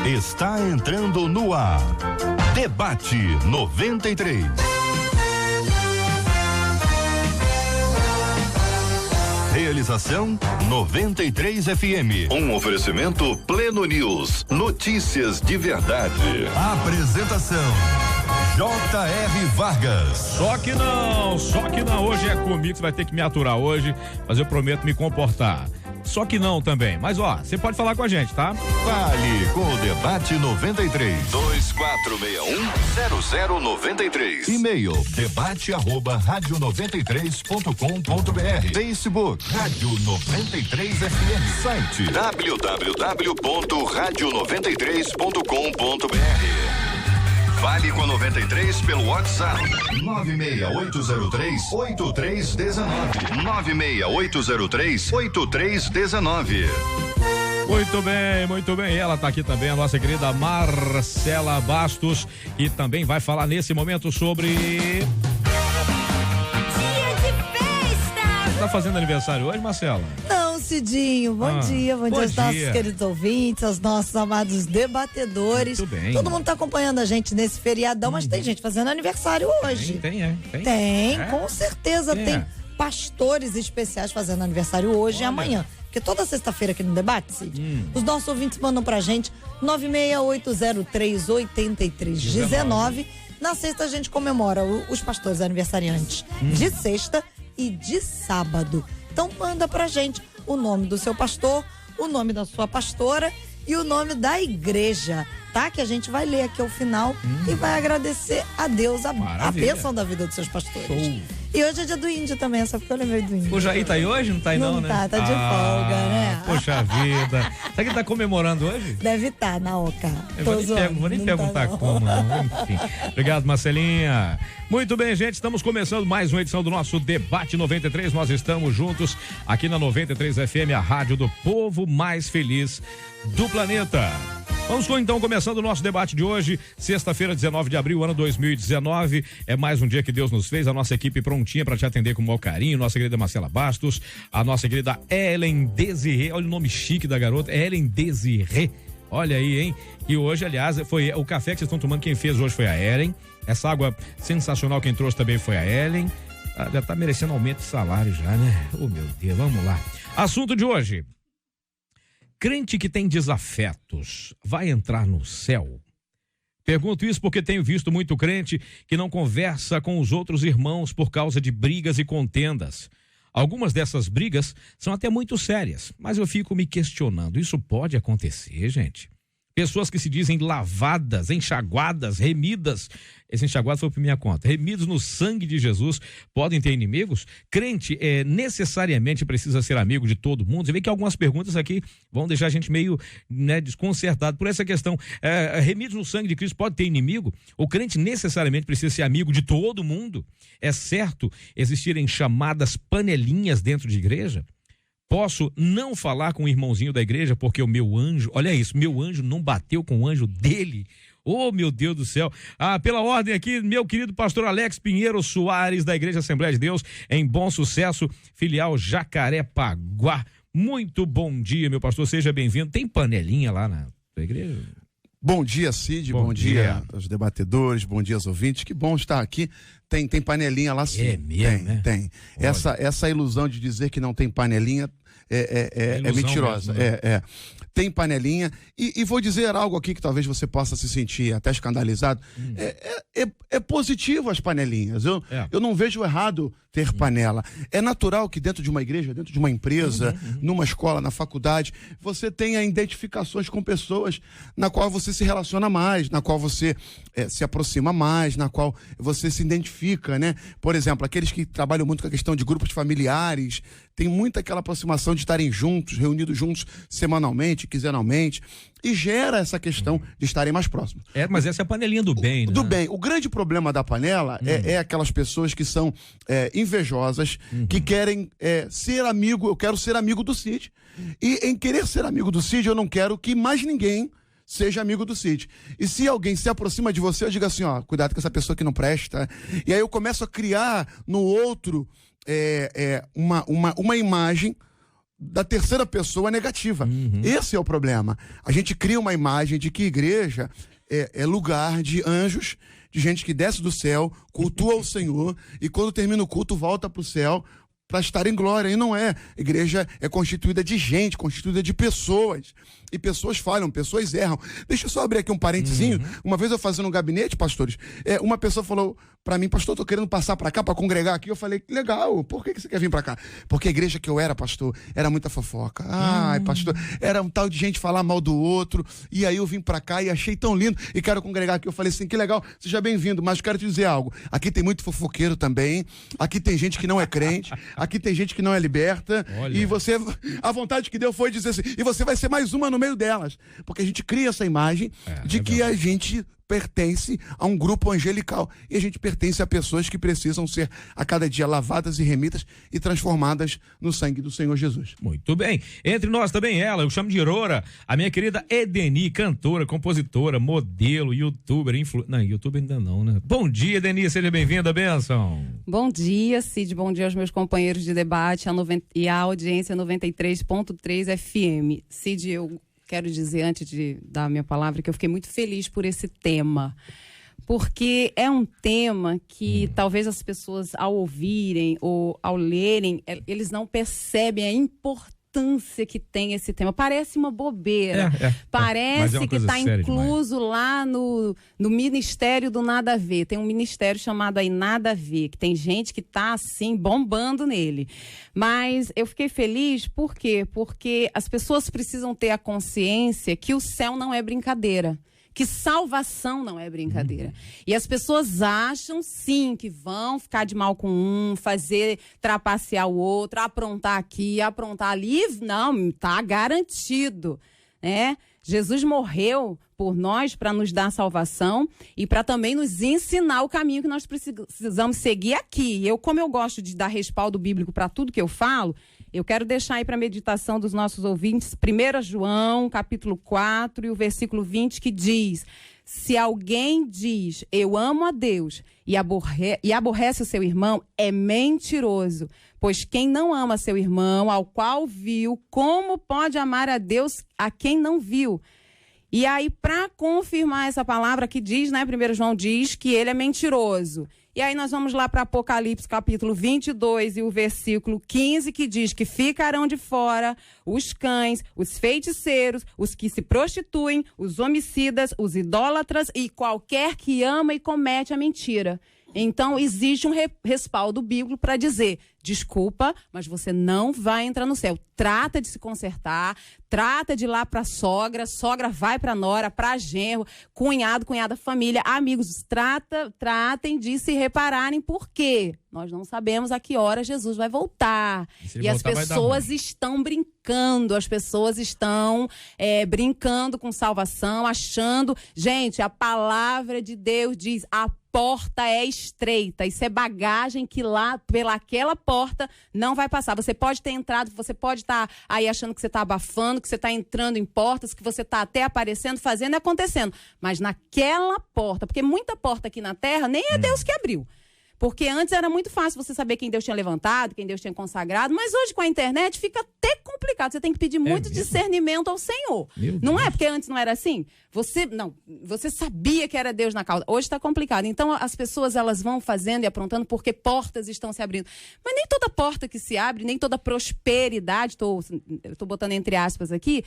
Está entrando no ar. Debate 93. Realização 93 FM. Um oferecimento Pleno News. Notícias de verdade. Apresentação J.R. Vargas. Só que não. Hoje é comigo que você vai ter que me aturar hoje, mas eu prometo me comportar. Só que não também. Mas ó, você pode falar com a gente, tá? Fale com o Debate 93. 2461-0093. E-mail debate@radio93.com.br. Facebook Rádio 93 FM. Site www.radio93.com.br. Fale com a 93 pelo WhatsApp 96803-8319. 96803-8319. Muito bem. Ela tá aqui também, a nossa querida Marcela Bastos, que também vai falar nesse momento sobre... Dia de festa! Você tá fazendo aniversário hoje, Marcela? Não, Cidinho, bom dia aos nossos queridos ouvintes, aos nossos amados debatedores. Muito bem. Todo mundo tá acompanhando a gente nesse feriadão, mas tem gente fazendo aniversário hoje. Tem, com certeza. Tem pastores especiais fazendo aniversário hoje e amanhã. Porque toda sexta-feira aqui no Debate, Cid, os nossos ouvintes mandam pra gente 96803-8319. Na sexta a gente comemora os pastores aniversariantes de sexta e de sábado. Então manda pra gente o nome do seu pastor, o nome da sua pastora e o nome da igreja, tá? Que a gente vai ler aqui ao final e vai agradecer a Deus a bênção da vida dos seus pastores. Show. E hoje é dia do índio também, só porque eu lembrei do índio. O Jair tá aí hoje? Não tá aí não, né? Tá de folga, né? Poxa vida. Será que ele tá comemorando hoje? Deve estar na OCA. Vou nem perguntar como, não. Enfim. Obrigado, Marcelinha. Muito bem, gente, estamos começando mais uma edição do nosso Debate 93. Nós estamos juntos aqui na 93 FM, a rádio do povo mais feliz do planeta. Vamos então começando o nosso debate de hoje, sexta-feira, 19 de abril, ano 2019. É mais um dia que Deus nos fez, a nossa equipe prontinha para te atender com o maior carinho, nossa querida Marcela Bastos, a nossa querida Ellen Desirê, olha o nome chique da garota, Ellen Desirê. Olha aí, hein? E hoje, aliás, foi o café que vocês estão tomando, quem fez hoje foi a Ellen. Essa água sensacional quem trouxe também foi a Ellen. Já tá merecendo aumento de salário já, né? Oh, meu Deus, vamos lá. Assunto de hoje. Crente que tem desafetos vai entrar no céu? Pergunto isso porque tenho visto muito crente que não conversa com os outros irmãos por causa de brigas e contendas. Algumas dessas brigas são até muito sérias, mas eu fico me questionando, isso pode acontecer, gente? Pessoas que se dizem lavadas, enxaguadas, remidas, esse enxaguado foi por minha conta, remidos no sangue de Jesus, podem ter inimigos? Crente necessariamente precisa ser amigo de todo mundo? Você vê que algumas perguntas aqui vão deixar a gente meio desconcertado por essa questão. Remidos no sangue de Cristo pode ter inimigo? O crente necessariamente precisa ser amigo de todo mundo? É certo existirem chamadas panelinhas dentro de igreja? Posso não falar com o irmãozinho da igreja porque o meu anjo, olha isso, meu anjo não bateu com o anjo dele. Oh, meu Deus do céu. Pela ordem aqui, meu querido pastor Alex Pinheiro Soares, da Igreja Assembleia de Deus, em Bom Sucesso, filial Jacarepaguá. Muito bom dia, meu pastor, seja bem-vindo. Tem panelinha lá na tua igreja? Bom dia, Cid, bom dia aos debatedores, bom dia aos ouvintes, que bom estar aqui. Tem panelinha lá sim. É mesmo, tem. Essa ilusão de dizer que não tem panelinha é mentirosa. Mesmo, né? Tem panelinha e vou dizer algo aqui que talvez você possa se sentir até escandalizado. É positivo as panelinhas. Eu não vejo errado ter panela. É natural que dentro de uma igreja, dentro de uma empresa, numa escola, na faculdade, você tenha identificações com pessoas na qual você se relaciona mais, na qual você se aproxima mais, na qual você se identifica, né? Por exemplo, aqueles que trabalham muito com a questão de grupos familiares, tem muita aquela aproximação de estarem juntos, reunidos juntos semanalmente, quinzenalmente, e gera essa questão de estarem mais próximos. Mas essa é a panelinha do bem, né? Do bem. O grande problema da panela é aquelas pessoas que são invejosas, que querem ser amigo, eu quero ser amigo do Cid, e em querer ser amigo do Cid, eu não quero que mais ninguém seja amigo do Cid. E se alguém se aproxima de você, eu digo assim, cuidado com essa pessoa que não presta. E aí eu começo a criar no outro uma imagem da terceira pessoa negativa. Esse é o problema. A gente cria uma imagem de que igreja é lugar de anjos, de gente que desce do céu, cultua o Senhor, e quando termina o culto volta para o céu para estar em glória. E não é. A igreja é constituída de gente, constituída de pessoas. E pessoas falham, pessoas erram. Deixa eu só abrir aqui um parentezinho. Uma vez eu fazendo um gabinete, pastores, uma pessoa falou para mim, pastor, tô querendo passar para cá, para congregar aqui. Eu falei, legal, por que você quer vir para cá? Porque a igreja que eu era, pastor, era muita fofoca. Ai, pastor, era um tal de gente falar mal do outro. E aí eu vim para cá e achei tão lindo e quero congregar aqui. Eu falei assim, que legal, seja bem-vindo, mas quero te dizer algo. Aqui tem muito fofoqueiro também. Aqui tem gente que não é crente. Aqui tem gente que não é liberta. Olha. E você, a vontade que deu foi dizer assim, e você vai ser mais uma no meio delas. Porque a gente cria essa imagem de que a gente pertence a um grupo angelical. E a gente pertence a pessoas que precisam ser a cada dia lavadas e remidas e transformadas no sangue do Senhor Jesus. Muito bem. Entre nós também ela, eu chamo de Aurora, a minha querida Edeni, cantora, compositora, modelo, youtuber, Não, youtuber ainda não, né? Bom dia, Edeni, seja bem-vinda, bênção. Bom dia, Cid, bom dia aos meus companheiros de debate e a audiência 93.3 FM. Cid, eu quero dizer, antes de dar a minha palavra, que eu fiquei muito feliz por esse tema, porque é um tema que talvez as pessoas, ao ouvirem ou ao lerem, eles não percebem a importância que tem esse tema. Parece uma bobeira. Parece que está incluso lá no Ministério do Nada a Ver. Tem um ministério chamado aí Nada a Ver, que tem gente que está assim, bombando nele. Mas eu fiquei feliz, por quê? Porque as pessoas precisam ter a consciência que o céu não é brincadeira. Que salvação não é brincadeira. E as pessoas acham, sim, que vão ficar de mal com um, trapacear o outro, aprontar aqui, aprontar ali. Não, tá garantido, né? Jesus morreu por nós para nos dar salvação e para também nos ensinar o caminho que nós precisamos seguir aqui. Como eu gosto de dar respaldo bíblico para tudo que eu falo, eu quero deixar aí para a meditação dos nossos ouvintes 1 João, capítulo 4 e o versículo 20, que diz: se alguém diz, eu amo a Deus e aborrece o seu irmão, é mentiroso. Pois quem não ama seu irmão, ao qual viu, como pode amar a Deus a quem não viu? E aí, para confirmar essa palavra que diz, né, 1 João diz que ele é mentiroso. E aí nós vamos lá para Apocalipse, capítulo 22 e o versículo 15, que diz que ficarão de fora os cães, os feiticeiros, os que se prostituem, os homicidas, os idólatras e qualquer que ama e comete a mentira. Então, existe um respaldo bíblico para dizer, desculpa, mas você não vai entrar no céu. Trata de se consertar, trata de ir lá para a sogra vai para a nora, para genro, cunhado, cunhada, família, amigos. Tratem de se repararem, por quê? Nós não sabemos a que hora Jesus vai voltar. E as pessoas estão brincando, brincando com salvação, achando... Gente, a palavra de Deus diz, a porta é estreita, isso é bagagem que lá, pelaquela porta, não vai passar. Você pode ter entrado, você pode estar aí achando que você está abafando, que você está entrando em portas, que você está até aparecendo, fazendo e acontecendo. Mas naquela porta, porque muita porta aqui na terra, nem é Deus que abriu. Porque antes era muito fácil você saber quem Deus tinha levantado, quem Deus tinha consagrado, mas hoje com a internet fica até complicado. Você tem que pedir muito discernimento ao Senhor. Não é? Porque antes não era assim? Você sabia que era Deus na causa. Hoje está complicado. Então as pessoas elas vão fazendo e aprontando porque portas estão se abrindo. Mas nem toda porta que se abre, nem toda prosperidade, eu estou botando entre aspas aqui,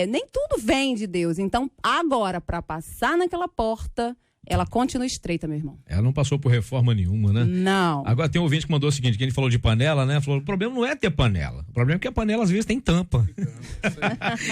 nem tudo vem de Deus. Então agora, para passar naquela porta... ela continua estreita, meu irmão. Ela não passou por reforma nenhuma, né? Não. Agora tem um ouvinte que mandou o seguinte, que ele falou de panela, né? Falou, o problema não é ter panela. O problema é que a panela às vezes tem tampa.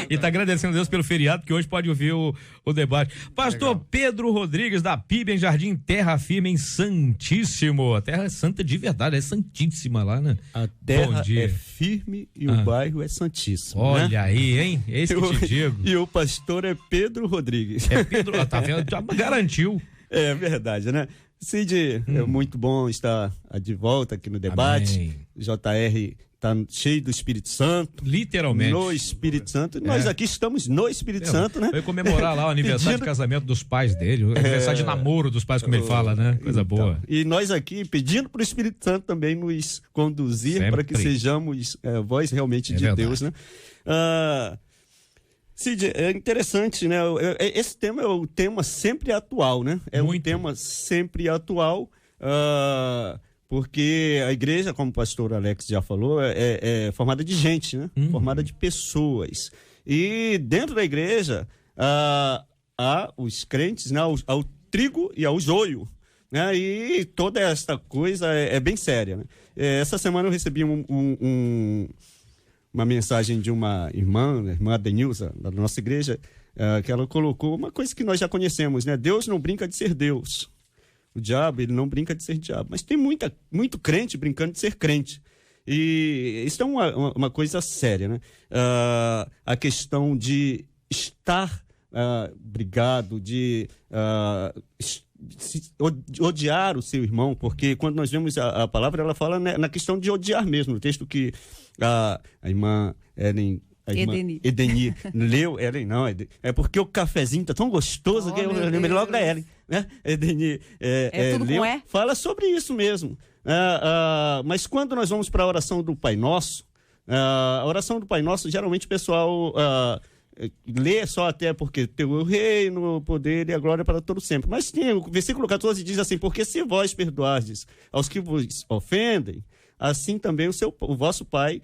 E tá agradecendo a Deus pelo feriado, que hoje pode ouvir o debate. Pastor Legal. Pedro Rodrigues, da PIB em Jardim Terra Firme, em Santíssimo. A terra é santa de verdade, é santíssima lá, né? A terra é firme e o bairro é santíssimo. Olha, né? Aí, hein? É isso que eu te digo. E o pastor é Pedro Rodrigues. É Pedro, tá vendo? Já garantiu. É verdade, né? Cid, é muito bom estar de volta aqui no debate. Amém. JR tá cheio do Espírito Santo. Literalmente. No Espírito Santo. Nós aqui estamos no Espírito Santo, né? Foi comemorar lá o aniversário de casamento dos pais dele, o aniversário de namoro dos pais, como ele fala, né? Coisa boa. E nós aqui pedindo para o Espírito Santo também nos conduzir para que sejamos voz realmente de Deus, né? Cid, é interessante, né? Esse tema é um tema sempre atual, né? É um tema sempre atual, porque a igreja, como o pastor Alex já falou, é formada de gente, né? Formada de pessoas. E dentro da igreja há os crentes, né? Ao trigo e ao joio, né? E toda esta coisa é bem séria, né? Essa semana eu recebi uma mensagem de uma irmã, a irmã Denilza, da nossa igreja, que ela colocou uma coisa que nós já conhecemos, né? Deus não brinca de ser Deus. O diabo, ele não brinca de ser diabo. Mas tem muito crente brincando de ser crente. E isso é uma coisa séria, né? A questão de estar brigado, de odiar o seu irmão, porque quando nós vemos a palavra, ela fala, né, na questão de odiar mesmo. O texto que a irmã Edeni leu, Ellen não, é porque o cafezinho tá tão gostoso que eu lembrei logo da Ellen, né? Edeni tudo leu, com E? fala sobre isso mesmo. Mas quando nós vamos para a oração do Pai Nosso, a oração do Pai Nosso, geralmente o pessoal lê só até porque teu o reino, o poder e a glória para todo sempre. Mas tem o versículo 14 diz assim: porque se vós perdoardes aos que vos ofendem, assim também o vosso Pai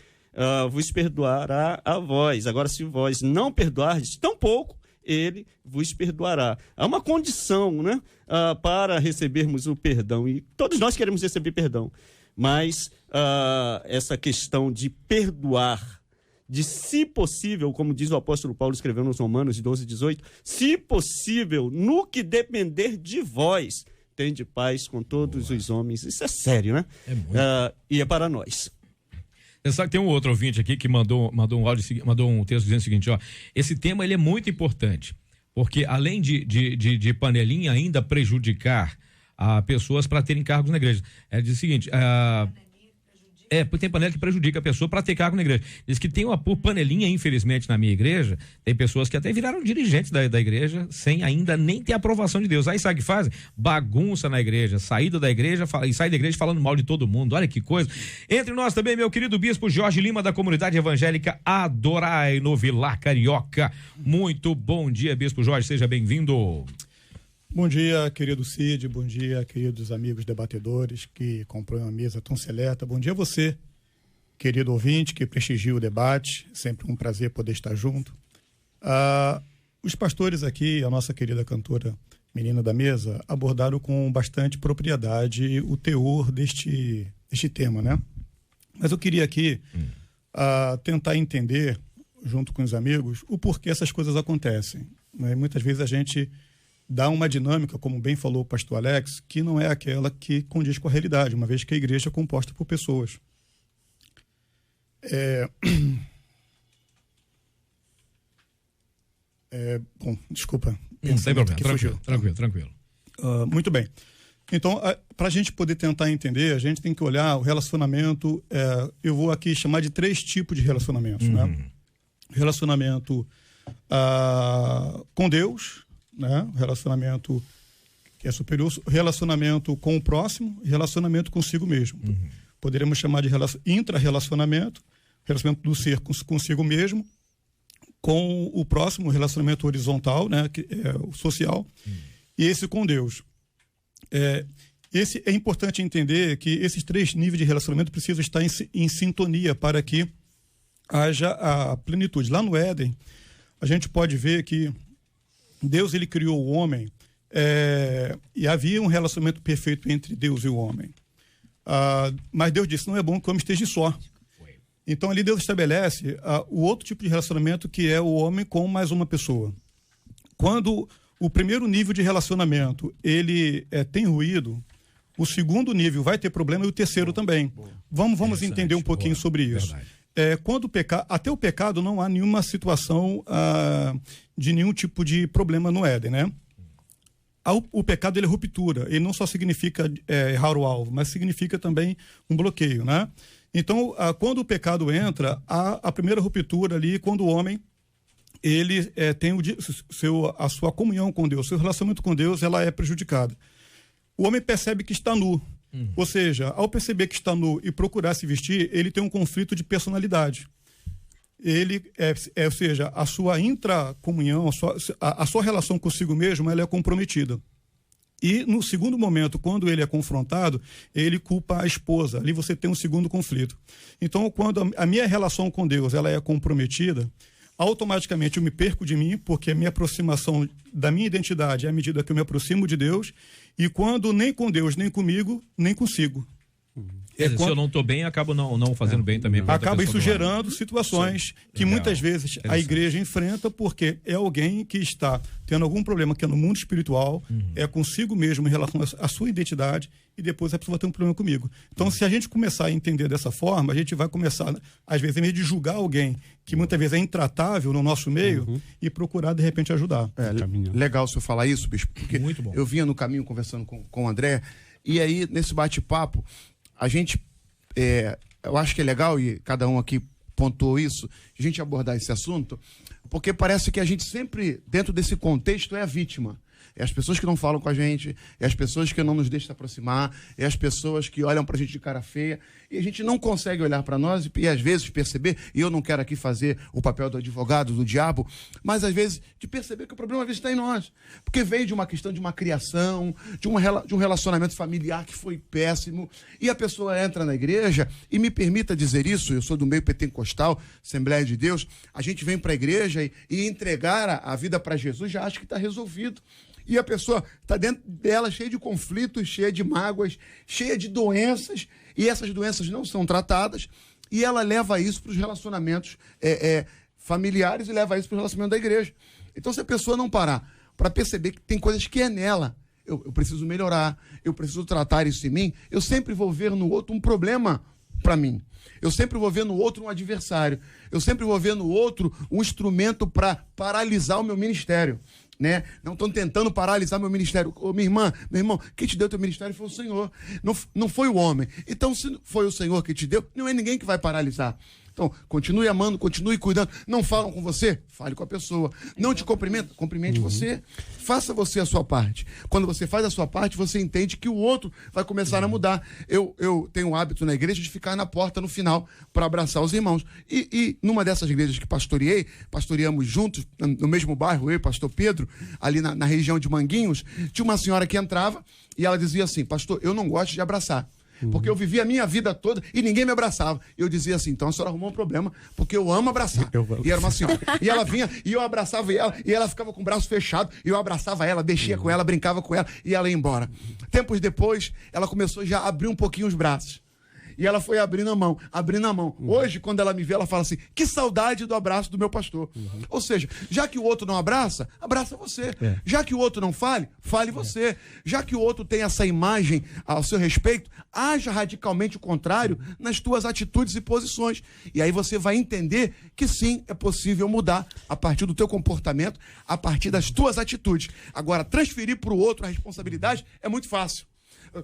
vos perdoará a vós. Agora, se vós não perdoardes, tampouco ele vos perdoará. Há uma condição, né, para recebermos o perdão, e todos nós queremos receber perdão, mas essa questão de perdoar, de, se possível, como diz o apóstolo Paulo, escreveu nos Romanos 12, 18, se possível, no que depender de vós, tende paz com todos os homens. Isso é sério, né? E é para nós. Você sabe que tem um outro ouvinte aqui que mandou um áudio, mandou um texto dizendo o seguinte, esse tema ele é muito importante, porque além de panelinha ainda prejudicar pessoas para terem cargos na igreja. Diz o seguinte, tem panela que prejudica a pessoa para ter cargo na igreja. Diz que tem por panelinha, infelizmente, na minha igreja, tem pessoas que até viraram dirigentes da igreja sem ainda nem ter aprovação de Deus. Aí sabe o que fazem? Bagunça na igreja, sai da igreja falando mal de todo mundo. Olha que coisa. Entre nós também, meu querido bispo Jorge Lima, da comunidade evangélica Adorai, no Vilar Carioca. Muito bom dia, bispo Jorge, seja bem-vindo. Bom dia, querido Cid, bom dia, queridos amigos debatedores que compõem uma mesa tão seleta. Bom dia a você, querido ouvinte, que prestigia o debate, sempre um prazer poder estar junto. Os pastores aqui, a nossa querida cantora menina da mesa, abordaram com bastante propriedade o teor deste tema, né? Mas eu queria aqui tentar entender, junto com os amigos, o porquê essas coisas acontecem, né? Muitas vezes a gente dá uma dinâmica, como bem falou o pastor Alex, que não é aquela que condiz com a realidade, uma vez que a igreja é composta por pessoas. Bom, desculpa. Não tem problema, tranquilo. Muito bem. Então, para a gente poder tentar entender, a gente tem que olhar o relacionamento, eu vou aqui chamar de 3 tipos de relacionamentos, né? Relacionamento com Deus, né? Relacionamento que é superior, relacionamento com o próximo e relacionamento consigo mesmo. Poderíamos chamar de intra-relacionamento, relacionamento do ser consigo mesmo, com o próximo, relacionamento horizontal, né? Que é o social, e esse com Deus. É importante entender que esses 3 níveis de relacionamento precisam estar em sintonia para que haja a plenitude. Lá no Éden, a gente pode ver que Deus ele criou o homem e havia um relacionamento perfeito entre Deus e o homem. Mas Deus disse, não é bom que o homem esteja só. Então ali Deus estabelece o outro tipo de relacionamento, que é o homem com mais uma pessoa. Quando o primeiro nível de relacionamento ele tem ruído, o segundo nível vai ter problema e o terceiro também. Vamos entender um pouquinho sobre isso. Quando até o pecado não há nenhuma situação de nenhum tipo de problema no Éden, né? O pecado ele é ruptura, ele não só significa errar o alvo, mas significa também um bloqueio, né? Então, quando o pecado entra, a primeira ruptura ali, quando o homem ele tem a sua comunhão com Deus, seu relacionamento com Deus, ela é prejudicada. O homem percebe que está nu. Ou seja, ao perceber que está nu e procurar se vestir, ele tem um conflito de personalidade. Ele ou seja, a sua intracomunhão, a sua relação consigo mesmo, ela é comprometida. E no segundo momento, quando ele é confrontado, ele culpa a esposa. Ali você tem um segundo conflito. Então, quando a minha relação com Deus ela é comprometida, automaticamente eu me perco de mim, porque a minha aproximação da minha identidade é à medida que eu me aproximo de Deus, e quando nem com Deus, nem comigo, nem consigo. Se eu não estou bem, acabo não fazendo bem também. Acaba isso gerando situações que muitas vezes a igreja enfrenta, porque é alguém que está tendo algum problema que é no mundo espiritual, é consigo mesmo em relação à sua identidade, e depois a pessoa vai ter um problema comigo. Então, se a gente começar a entender dessa forma, a gente vai começar, às vezes, em vez de julgar alguém que muitas vezes é intratável no nosso meio, e procurar, de repente, ajudar. Legal o senhor falar isso, bispo, porque muito bom. Eu vinha no caminho conversando com o André, e aí, nesse bate-papo, a gente, eu acho que é legal, e cada um aqui pontuou isso, a gente abordar esse assunto, porque parece que a gente sempre, dentro desse contexto, é a vítima. É as pessoas que não falam com a gente, é as pessoas que não nos deixam se aproximar, é as pessoas que olham pra gente de cara feia, e a gente não consegue olhar para nós e às vezes perceber, e eu não quero aqui fazer o papel do advogado, do diabo, mas às vezes de perceber que o problema às vezes está em nós, porque veio de uma questão de uma criação, de um relacionamento familiar que foi péssimo, e a pessoa entra na igreja, e me permita dizer isso, eu sou do meio pentecostal, Assembleia de Deus, a gente vem para a igreja e entregar a vida para Jesus, já acha que está resolvido. E a pessoa está dentro dela cheia de conflitos, cheia de mágoas, cheia de doenças, e essas doenças não são tratadas, e ela leva isso para os relacionamentos familiares e leva isso para o relacionamento da igreja. Então, se a pessoa não parar para perceber que tem coisas que é nela, eu preciso melhorar, eu preciso tratar isso em mim, eu sempre vou ver no outro um problema para mim. Eu sempre vou ver no outro um adversário. Eu sempre vou ver no outro um instrumento para paralisar o meu ministério. Né? Não estão tentando paralisar meu ministério. Ô, minha irmã, meu irmão, quem te deu teu ministério foi o Senhor, não foi o homem. Então, se foi o Senhor que te deu, não é ninguém que vai paralisar. Então, continue amando, continue cuidando. Não falam com você? Fale com a pessoa. Não te cumprimenta? Cumprimente você. Faça você a sua parte. Quando você faz a sua parte, você entende que o outro vai começar a mudar. Eu tenho o hábito na igreja de ficar na porta no final para abraçar os irmãos. E numa dessas igrejas que pastoreamos juntos, no mesmo bairro, eu e pastor Pedro, ali na região de Manguinhos, tinha uma senhora que entrava e ela dizia assim: pastor, eu não gosto de abraçar. Porque eu vivi a minha vida toda e ninguém me abraçava. Eu dizia assim: então a senhora arrumou um problema, porque eu amo abraçar. E era uma senhora. E ela vinha e eu abraçava ela, e ela ficava com o braço fechado, e eu abraçava ela, mexia com ela, brincava com ela, e ela ia embora. Tempos depois, ela começou já a abrir um pouquinho os braços. E ela foi abrindo a mão, abrindo a mão. Hoje, quando ela me vê, ela fala assim: que saudade do abraço do meu pastor. Ou seja, já que o outro não abraça, abraça você. Já que o outro não fale você. Já que o outro tem essa imagem ao seu respeito, haja radicalmente o contrário nas tuas atitudes e posições. E aí você vai entender que sim, é possível mudar a partir do teu comportamento, a partir das tuas atitudes. Agora, transferir para o outro a responsabilidade é muito fácil.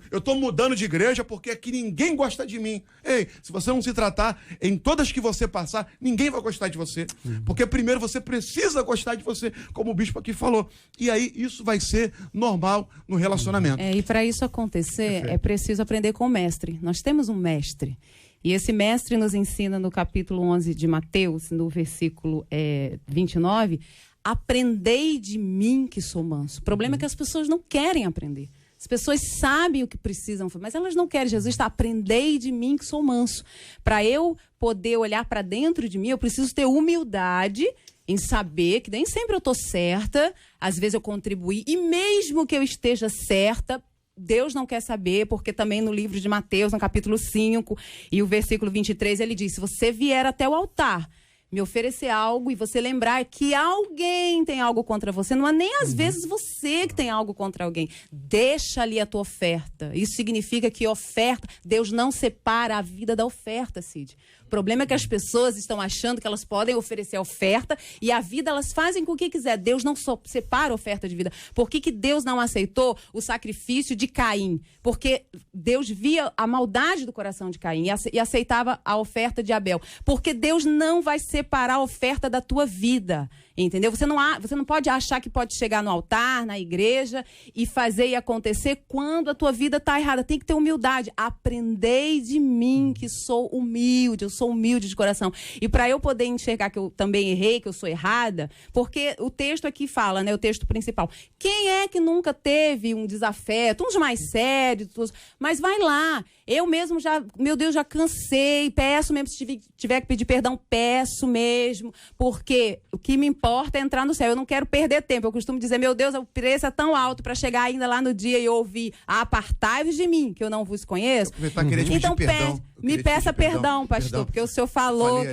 Eu estou mudando de igreja porque aqui ninguém gosta de mim. Ei, se você não se tratar, em todas que você passar, ninguém vai gostar de você. Porque primeiro você precisa gostar de você, como o bispo aqui falou. E aí isso vai ser normal no relacionamento. E para isso acontecer, é preciso aprender com o mestre. Nós temos um mestre. E esse mestre nos ensina no capítulo 11 de Mateus, no versículo 29, aprendei de mim que sou manso. O problema é que as pessoas não querem aprender. As pessoas sabem o que precisam, mas elas não querem. Jesus está: aprendei de mim que sou manso. Para eu poder olhar para dentro de mim, eu preciso ter humildade em saber que nem sempre eu estou certa, às vezes eu contribuí, e mesmo que eu esteja certa, Deus não quer saber, porque também no livro de Mateus, no capítulo 5 e o versículo 23, ele diz: se você vier até o altar me oferecer algo e você lembrar que alguém tem algo contra você. Não é nem às vezes você que tem algo contra alguém. Deixa ali a tua oferta. Isso significa que oferta, Deus não separa a vida da oferta, Cid. O problema é que as pessoas estão achando que elas podem oferecer a oferta e a vida elas fazem com o que quiser. Deus não separa a oferta de vida. Por que Deus não aceitou o sacrifício de Caim? Porque Deus via a maldade do coração de Caim e aceitava a oferta de Abel. Porque Deus não vai separar a oferta da tua vida. Entendeu? Você não pode achar que pode chegar no altar, na igreja e fazer e acontecer quando a tua vida está errada. Tem que ter humildade. Aprendei de mim que sou humilde, eu sou humilde de coração. E para eu poder enxergar que eu também errei, que eu sou errada, porque o texto aqui fala, né, o texto principal. Quem é que nunca teve um desafeto, uns mais sérios, mas vai lá. Eu mesmo meu Deus, já cansei, peço mesmo, se tiver que pedir perdão, peço mesmo, porque o que me importa é entrar no céu, eu não quero perder tempo, eu costumo dizer, meu Deus, o preço é tão alto para chegar ainda lá no dia e ouvir, apartai-vos de mim, que eu não vos conheço. Então me peça perdão, pastor, porque o senhor falou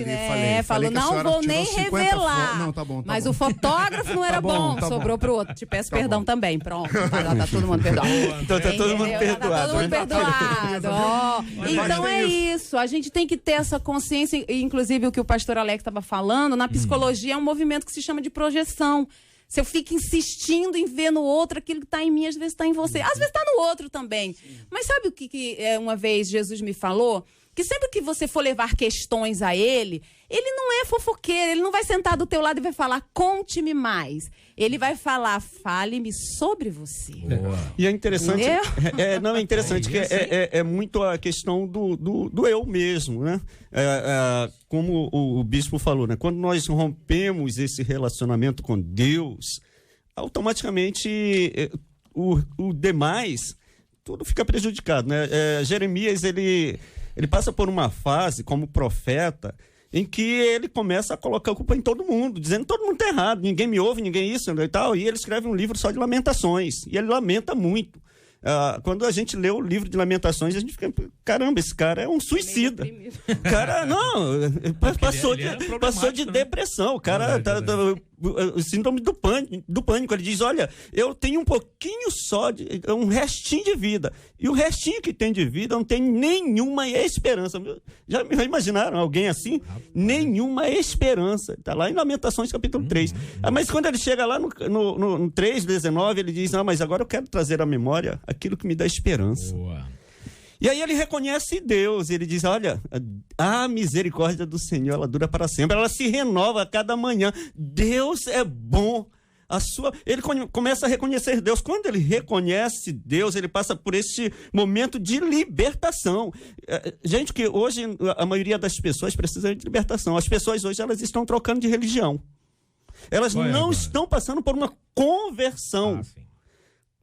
falou, não vou nem revelar, não, tá bom, mas o fotógrafo não era bom, sobrou pro outro, te peço perdão também, pronto, tá todo mundo perdoado. Então tá todo mundo perdoado. Tá todo mundo perdoado. Então é isso, a gente tem que ter essa consciência, inclusive o que o pastor Alex estava falando, na psicologia é um movimento que se chama de projeção. Se eu fico insistindo em ver no outro aquilo que está em mim, às vezes está em você, às vezes está no outro também. Mas sabe o que uma vez Jesus me falou? Que sempre que você for levar questões a ele não é fofoqueiro, ele não vai sentar do teu lado e vai falar, conte-me mais. Ele vai falar, fale-me sobre você. E é interessante, é interessante que é muito a questão do eu mesmo, né? Como o bispo falou, né? Quando nós rompemos esse relacionamento com Deus, automaticamente o demais, tudo fica prejudicado, né? Jeremias, ele passa por uma fase como profeta em que ele começa a colocar a culpa em todo mundo, dizendo que todo mundo está errado, ninguém me ouve, ninguém isso e tal, e ele escreve um livro só de lamentações, e ele lamenta muito. Quando a gente lê o livro de Lamentações, a gente fica, caramba, esse cara é um suicida. O cara, passou de depressão. O cara o síndrome do pânico. Ele diz, olha, eu tenho um pouquinho só, um restinho de vida. E o restinho que tem de vida não tem nenhuma esperança. Já imaginaram alguém assim? Nenhuma esperança. Está lá em Lamentações, capítulo 3. Mas quando ele chega lá no 3:19, ele diz, não, mas agora eu quero trazer à memória aquilo que me dá esperança. Boa. E aí ele reconhece Deus, ele diz, olha, a misericórdia do Senhor, ela dura para sempre, ela se renova a cada manhã. Deus é bom. Ele começa a reconhecer Deus. Quando ele reconhece Deus, ele passa por esse momento de libertação. Gente, que hoje a maioria das pessoas precisa de libertação. As pessoas hoje elas estão trocando de religião. Elas não estão passando por uma conversão.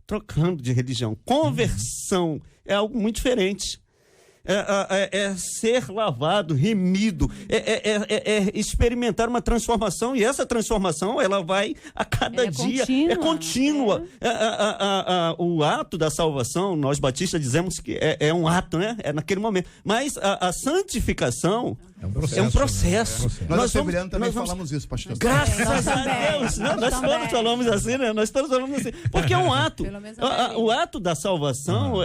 Trocando de religião. Conversão é algo muito diferente. É ser lavado, remido, é experimentar uma transformação, e essa transformação ela vai a cada dia, é contínua. O ato da salvação, nós batistas dizemos que é um ato, né? É naquele momento, mas a santificação é um processo. Né? Nós também falamos isso, pastor. Graças a Deus, nós todos falamos assim, né? Nós todos falamos assim, porque é um ato. O ato da salvação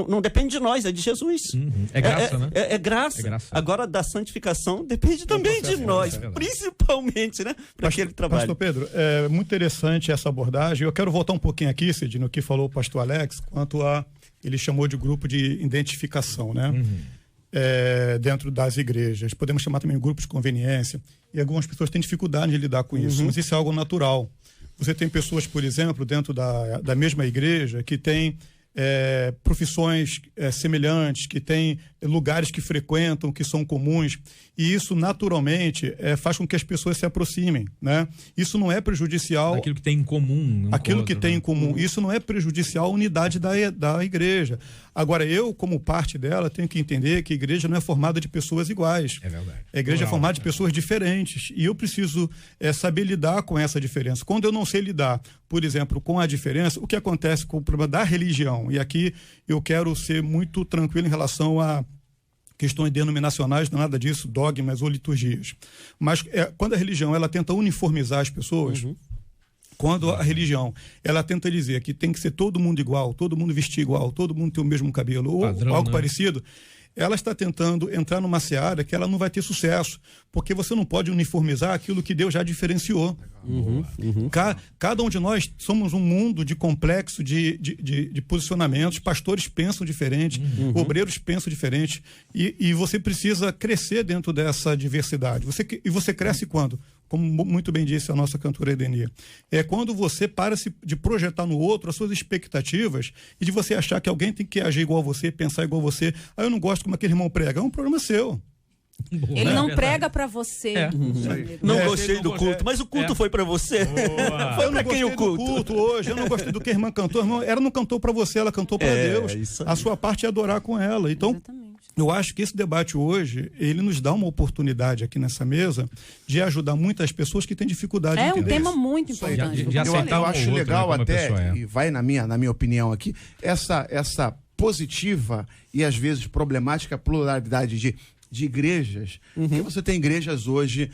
não depende de nós, é de Jesus. É graça, né? É graça. Agora, da santificação depende também de nós, principalmente, né? Para aquele trabalho. Pastor Pedro, é muito interessante essa abordagem. Eu quero voltar um pouquinho aqui, Cid, no que falou o pastor Alex, quanto a... Ele chamou de grupo de identificação, né? Dentro das igrejas. Podemos chamar também de grupo de conveniência. E algumas pessoas têm dificuldade de lidar com isso, mas isso é algo natural. Você tem pessoas, por exemplo, dentro da mesma igreja que têm profissões semelhantes, que têm lugares que frequentam, que são comuns, e isso naturalmente faz com que as pessoas se aproximem, né? Isso não é prejudicial... Aquilo que tem em comum. Aquilo que tem em comum. Isso não é prejudicial à unidade da igreja. Agora, eu, como parte dela, tenho que entender que a igreja não é formada de pessoas iguais. É verdade. A igreja é formada de pessoas diferentes, e eu preciso saber lidar com essa diferença. Quando eu não sei lidar, por exemplo, com a diferença, o que acontece com o problema da religião? E aqui eu quero ser muito tranquilo em relação a questões denominacionais, não é nada disso, dogmas ou liturgias. Mas quando a religião ela tenta uniformizar as pessoas, quando a religião ela tenta dizer que tem que ser todo mundo igual, todo mundo vestir igual, todo mundo ter o mesmo cabelo, ou padrão, algo né? parecido, ela está tentando entrar numa seara que ela não vai ter sucesso, porque você não pode uniformizar aquilo que Deus já diferenciou. Cada um de nós somos um mundo de complexo de posicionamentos, pastores pensam diferente, obreiros pensam diferente, e você precisa crescer dentro dessa diversidade. E você cresce quando? Como muito bem disse a nossa cantora Edenia, é quando você para de projetar no outro as suas expectativas e de você achar que alguém tem que agir igual a você, pensar igual a você. Eu não gosto como aquele irmão prega. É um problema seu. Ele não prega pra você. Não gostei do culto, mas o culto foi pra você. Foi pra quem o culto hoje? Eu não gostei do que a irmã cantou. Ela não cantou pra você, ela cantou pra Deus. A sua parte é adorar com ela. Então, exatamente. Eu acho que esse debate hoje, ele nos dá uma oportunidade aqui nessa mesa de ajudar muitas pessoas que têm dificuldade. É um tema muito importante. Eu acho legal até, e vai na minha opinião aqui, essa positiva e às vezes problemática pluralidade de igrejas, porque você tem igrejas hoje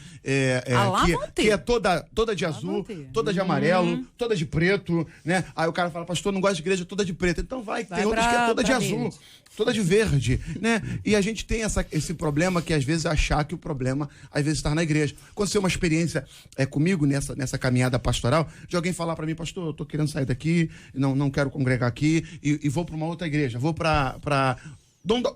que é toda de azul, toda de amarelo, toda de preto, né? Aí o cara fala, pastor, não gosta de igreja toda de preto. Então tem outras que é toda de azul, toda de verde, né? E a gente tem esse problema que às vezes achar que o problema às vezes está na igreja. Aconteceu uma experiência comigo nessa caminhada pastoral, de alguém falar para mim, pastor, eu tô querendo sair daqui, não quero congregar aqui e vou para uma outra igreja, vou para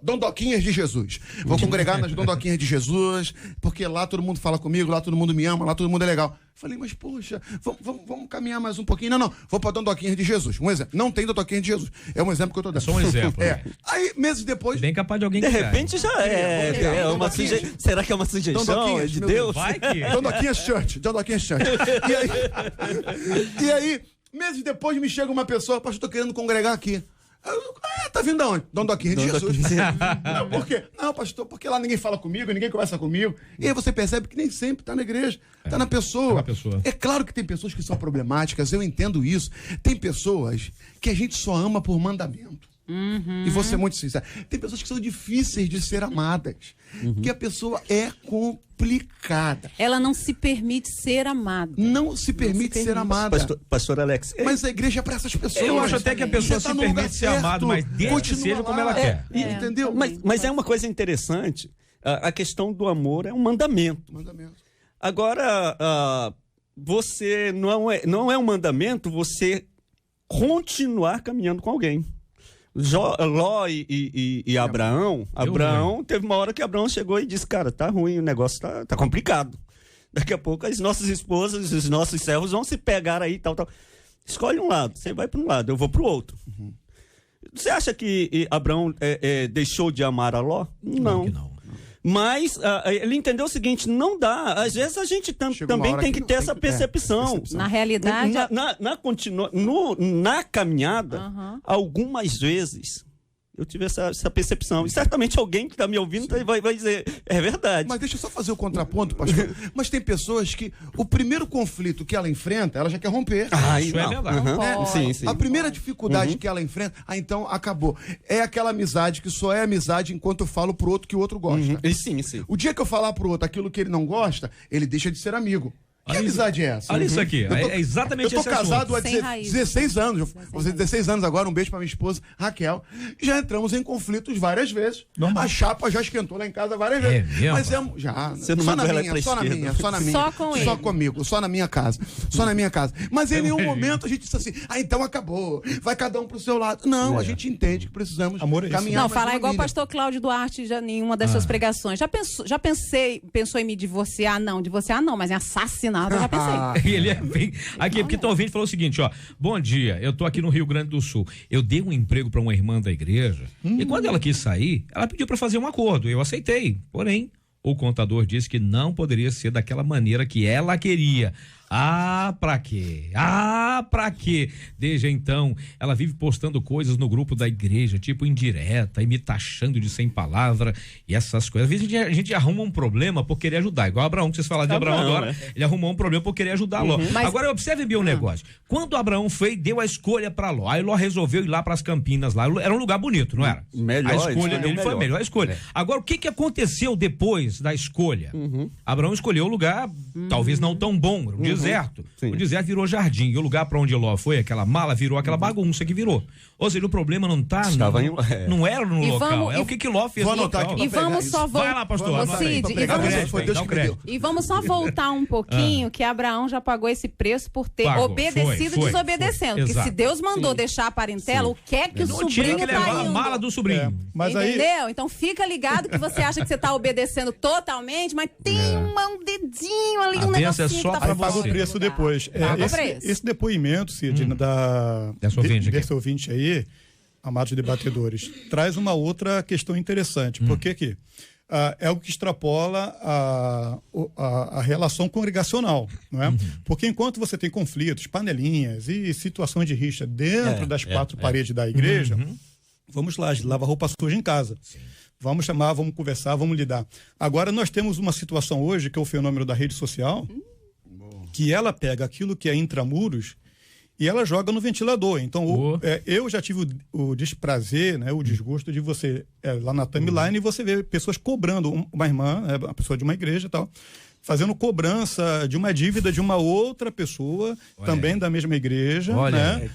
Dondoquinhas de Jesus. Vou congregar nas Dondoquinhas de Jesus, porque lá todo mundo fala comigo, lá todo mundo me ama, lá todo mundo é legal. Falei, mas poxa, vamos caminhar mais um pouquinho. Não, vou para Dondoquinhas de Jesus. Um exemplo. Não tem Dondoquinhas de Jesus. É um exemplo que eu tô dando. É só um exemplo. Aí, meses depois... Bem capaz de alguém... De repente já uma sugestão. Será que é uma sugestão de Deus? Vai que... Dondoquinhas Church. E aí, meses depois me chega uma pessoa, pastor, tô querendo congregar aqui. Tá vindo de onde? Dondoquinha de Jesus. Por quê? Não, pastor, porque lá ninguém fala comigo, ninguém conversa comigo. E aí você percebe que nem sempre tá na igreja, tá na pessoa. É claro que tem pessoas que são problemáticas, eu entendo isso. Tem pessoas que a gente só ama por mandamento. E vou ser muito sincero. Tem pessoas que são difíceis de ser amadas. Que a pessoa é complicada. Ela não se permite ser amada. Não se permite ser amada. Pastor Alex. Mas a igreja é para essas pessoas. Eu acho até que a pessoa se permite ser amada, mas desde que seja como ela quer. Entendeu? Mas é uma coisa interessante. A questão do amor é um mandamento. Agora, você não é um mandamento você continuar caminhando com alguém. Ló e Abraão teve uma hora que Abraão chegou e disse, cara, tá ruim, o negócio tá complicado. Daqui a pouco as nossas esposas, os nossos servos vão se pegar aí, tal. Escolhe um lado, você vai para um lado, eu vou para o outro. Você acha que Abraão deixou de amar a Ló? Não. Mas ele entendeu o seguinte, não dá. Às vezes a gente também tem que ter essa percepção. Na realidade... Na caminhada, algumas vezes, eu tive essa percepção. E certamente alguém que está me ouvindo vai dizer, é verdade. Mas deixa eu só fazer o contraponto, pastor. Mas tem pessoas que o primeiro conflito que ela enfrenta, ela já quer romper. Isso é verdade. Sim. A primeira dificuldade que ela enfrenta, então acabou. É aquela amizade que só é amizade enquanto eu falo pro outro que o outro gosta. Sim. O dia que eu falar pro outro aquilo que ele não gosta, ele deixa de ser amigo. Que amizade é essa? Olha isso aqui, é exatamente esse assunto. Eu tô casado há 16 anos, vou fazer 16 anos agora, um beijo pra minha esposa, Raquel. Já entramos em conflitos várias vezes. A chapa já esquentou lá em casa várias vezes. Mesmo? Mas já, você não só na minha. Só com ele. Só comigo, só na minha casa. Mas em nenhum momento a gente disse assim, então acabou, vai cada um pro seu lado. Não, a gente entende que precisamos caminhar. Não, falar igual o pastor Cláudio Duarte já em uma das suas pregações. Já pensou em me divorciar? Não, mas em assassinar. Eu já pensei. Ele bem... Aqui, porque tô ouvindo, falou o seguinte, ó. Bom dia, eu tô aqui no Rio Grande do Sul. Eu dei um emprego para uma irmã da igreja e quando ela quis sair, ela pediu para fazer um acordo. Eu aceitei. Porém, o contador disse que não poderia ser daquela maneira que ela queria. Pra quê? Pra quê? Desde então, ela vive postando coisas no grupo da igreja, tipo indireta, e me taxando de sem palavra e essas coisas. Às vezes a gente arruma um problema por querer ajudar, igual Abraão, que vocês falaram de Abraão agora, ele arrumou um problema por querer ajudar Ló. Agora observe bem um negócio. Quando Abraão foi, deu a escolha pra Ló, aí Ló resolveu ir lá pras Campinas, lá, era um lugar bonito, não era? Melhor, a escolha dele foi a melhor escolha. Agora, o que aconteceu depois da escolha? Abraão escolheu um lugar, talvez não tão bom, um deserto. Sim. O deserto virou jardim, e o lugar para onde Ló foi, aquela mala, virou aquela bagunça que virou. Ou seja, o problema não tá não era no local, é o que Ló fez no local. E vamos só voltar. Vai lá, pastor. E vamos só voltar um pouquinho, que Abraão já pagou esse preço por ter obedecido desobedecendo. Porque se Deus mandou deixar a parentela, o que é que o sobrinho tá indo? A mala do sobrinho. Mas entendeu? Aí... Então fica ligado que você acha que você tá obedecendo totalmente, mas tem um dedinho ali, um negocinho é só que tá pra paga o preço depois. Esse depoimento, Cid, desse ouvinte aí, amados debatedores, traz uma outra questão interessante. Porque aqui é algo que extrapola a relação congregacional, não é? Porque enquanto você tem conflitos, panelinhas e situações de rixa dentro das quatro paredes da igreja, vamos lá, lava roupa suja em casa. Sim. Vamos chamar, vamos conversar, vamos lidar. Agora, nós temos uma situação hoje, que é o fenômeno da rede social, que ela pega aquilo que é intramuros e ela joga no ventilador. Então, eu já tive o desprazer, né, o desgosto de você, lá na timeline, e você vê pessoas cobrando, uma irmã, uma pessoa de uma igreja e tal, fazendo cobrança de uma dívida de uma outra pessoa, também da mesma igreja, né?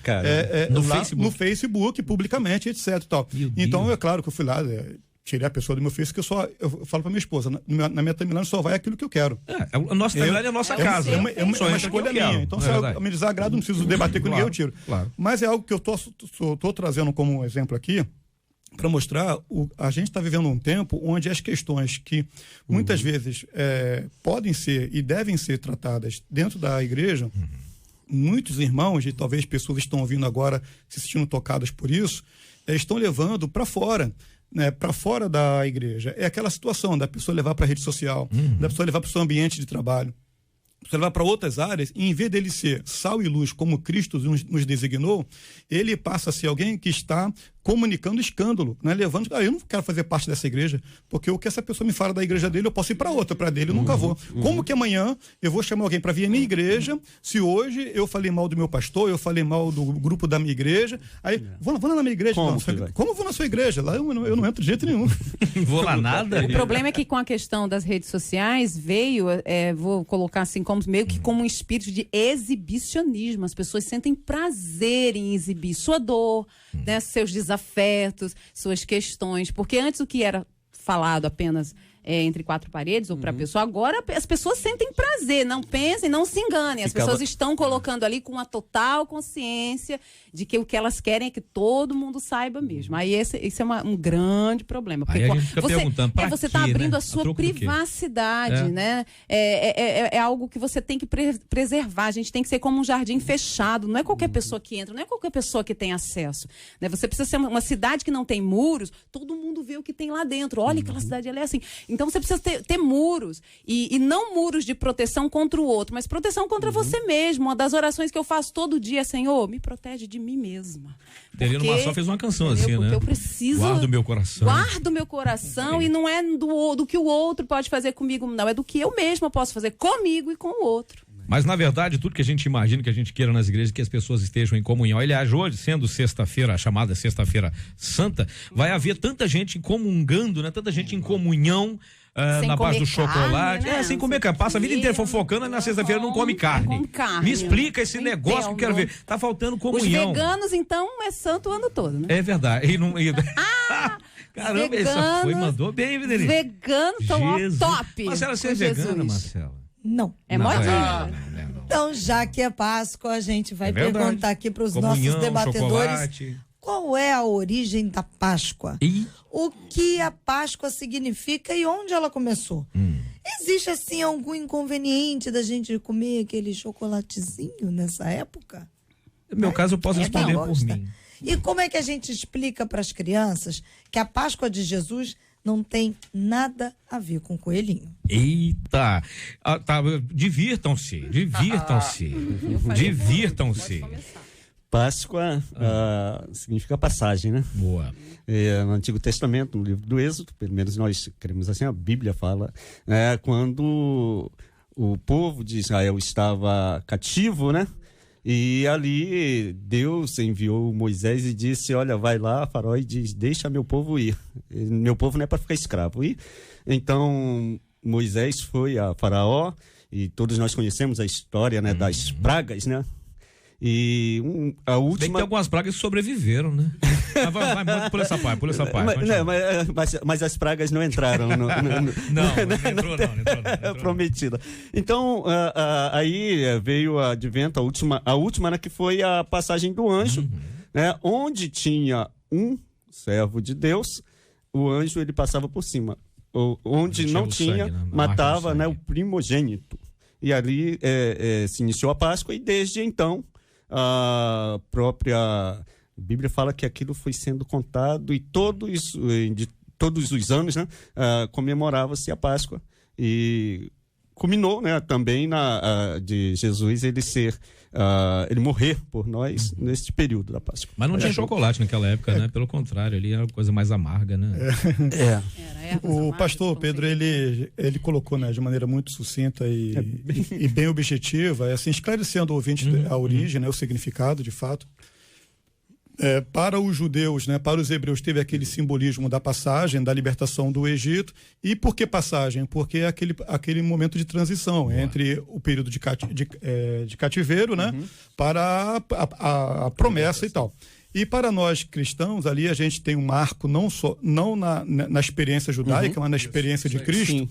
No Facebook, publicamente, etc. E tal. Então, é claro que eu fui lá, tirei a pessoa do meu Facebook, que eu falo pra minha esposa, na minha timeline só vai aquilo que eu quero. A nossa timeline é a nossa casa. É uma escolha minha. Então, se eu me desagrado, não preciso debater com ninguém, eu tiro. Claro. Mas é algo que eu tô trazendo como um exemplo aqui, para mostrar, a gente está vivendo um tempo onde as questões que muitas vezes podem ser e devem ser tratadas dentro da igreja, muitos irmãos e talvez pessoas que estão ouvindo agora se sentindo tocadas por isso, estão levando para fora. Né, para fora da igreja. É aquela situação da pessoa levar para a rede social, da pessoa levar para o seu ambiente de trabalho, você levar para outras áreas, e em vez dele ser sal e luz como Cristo nos designou, ele passa a ser alguém que está comunicando escândalo, né? Levando, eu não quero fazer parte dessa igreja, porque o que essa pessoa me fala da igreja dele, eu posso ir para outra, para dele eu nunca vou. Como que amanhã eu vou chamar alguém para vir à minha igreja, se hoje eu falei mal do meu pastor, eu falei mal do grupo da minha igreja, aí, vou lá na minha igreja. Como eu vou na sua igreja? Lá eu não entro de jeito nenhum. Vou lá nada. O problema é que com a questão das redes sociais veio, vou colocar assim, meio que como um espírito de exibicionismo. As pessoas sentem prazer em exibir sua dor, né, seus desafetos, suas questões. Porque antes o que era falado apenas entre quatro paredes ou para a pessoa, agora as pessoas sentem prazer. Não pensem, não se enganem. As pessoas estão colocando ali com a total consciência de que o que elas querem é que todo mundo saiba mesmo. Aí esse é um grande problema. Porque aí a gente fica perguntando, você está abrindo a sua privacidade, né? É algo que você tem que preservar. A gente tem que ser como um jardim fechado. Não é qualquer pessoa que entra, não é qualquer pessoa que tem acesso. Né? Você precisa ser uma cidade que não tem muros, todo mundo vê o que tem lá dentro. Olha, aquela cidade ela é assim. Então você precisa ter muros. E não muros de proteção contra o outro, mas proteção contra você mesmo. Uma das orações que eu faço todo dia é: Senhor, me protege de mim mesma. Terino Massol fez uma canção assim, né? Porque eu preciso... Guardo meu coração. Guardo meu coração, e não é do que o outro pode fazer comigo, não. É do que eu mesma posso fazer comigo e com o outro. Mas, na verdade, tudo que a gente imagina, que a gente queira nas igrejas, que as pessoas estejam em comunhão. Aliás, hoje, sendo sexta-feira, a chamada Sexta-feira Santa, vai haver tanta gente comungando, né? Tanta gente em comunhão, na base do chocolate. Né? Sem comer carne. Passa a vida inteira fofocando, e na sexta-feira não come carne. Me explica esse negócio que eu quero ver. Tá faltando comunhão. Os veganos, então, é santo o ano todo, né? É verdade. Caramba, veganos, essa mandou bem, Videli. Veganos estão top. Marcela, você é vegana, Marcela? Não. É modinha. Então, já que é Páscoa, a gente vai perguntar aqui para os nossos debatedores chocolate. Qual é a origem da Páscoa? O que a Páscoa significa e onde ela começou? Existe, assim, algum inconveniente da gente comer aquele chocolatezinho nessa época? No meu caso, eu posso responder por mim. E como é que a gente explica para as crianças que a Páscoa de Jesus não tem nada a ver com coelhinho. Eita! Divirtam-se. Páscoa significa passagem, né? Boa. No Antigo Testamento, no livro do Êxodo, pelo menos nós queremos assim, a Bíblia fala, quando o povo de Israel estava cativo, né? E ali Deus enviou Moisés e disse, olha, vai lá, Faraó, e diz, deixa meu povo ir. Meu povo não é para ficar escravo. E então Moisés foi a Faraó, e todos nós conhecemos a história, né, das pragas, né? E a última... Bem que tem algumas pragas que sobreviveram, né? Vai, pula essa parte. Mas as pragas não entraram não entrou. Prometida. Então, aí veio o advento, a última, né, que foi a passagem do anjo, né, onde tinha um servo de Deus, o anjo ele passava por cima. Onde não tinha, sangue, né? Matava, né, o primogênito. E ali se iniciou a Páscoa, e desde então a própria Bíblia fala que aquilo foi sendo contado, e de todos os anos, né, comemorava-se a Páscoa, e culminou, né, também de Jesus ele morrer por nós neste período da Páscoa. Mas não tinha chocolate naquela época, né? Pelo contrário, ali era uma coisa mais amarga, né? O pastor Pedro, ele colocou, né, de maneira muito sucinta e bem objetiva, assim, esclarecendo ao ouvinte a origem, né, o significado, de fato. Para os judeus, né, para os hebreus, teve aquele simbolismo da passagem, da libertação do Egito. E por que passagem? Porque é aquele momento de transição entre o período de cativeiro, né, para a promessa e tal. E para nós cristãos, ali a gente tem um marco não na experiência judaica, mas na experiência de Cristo,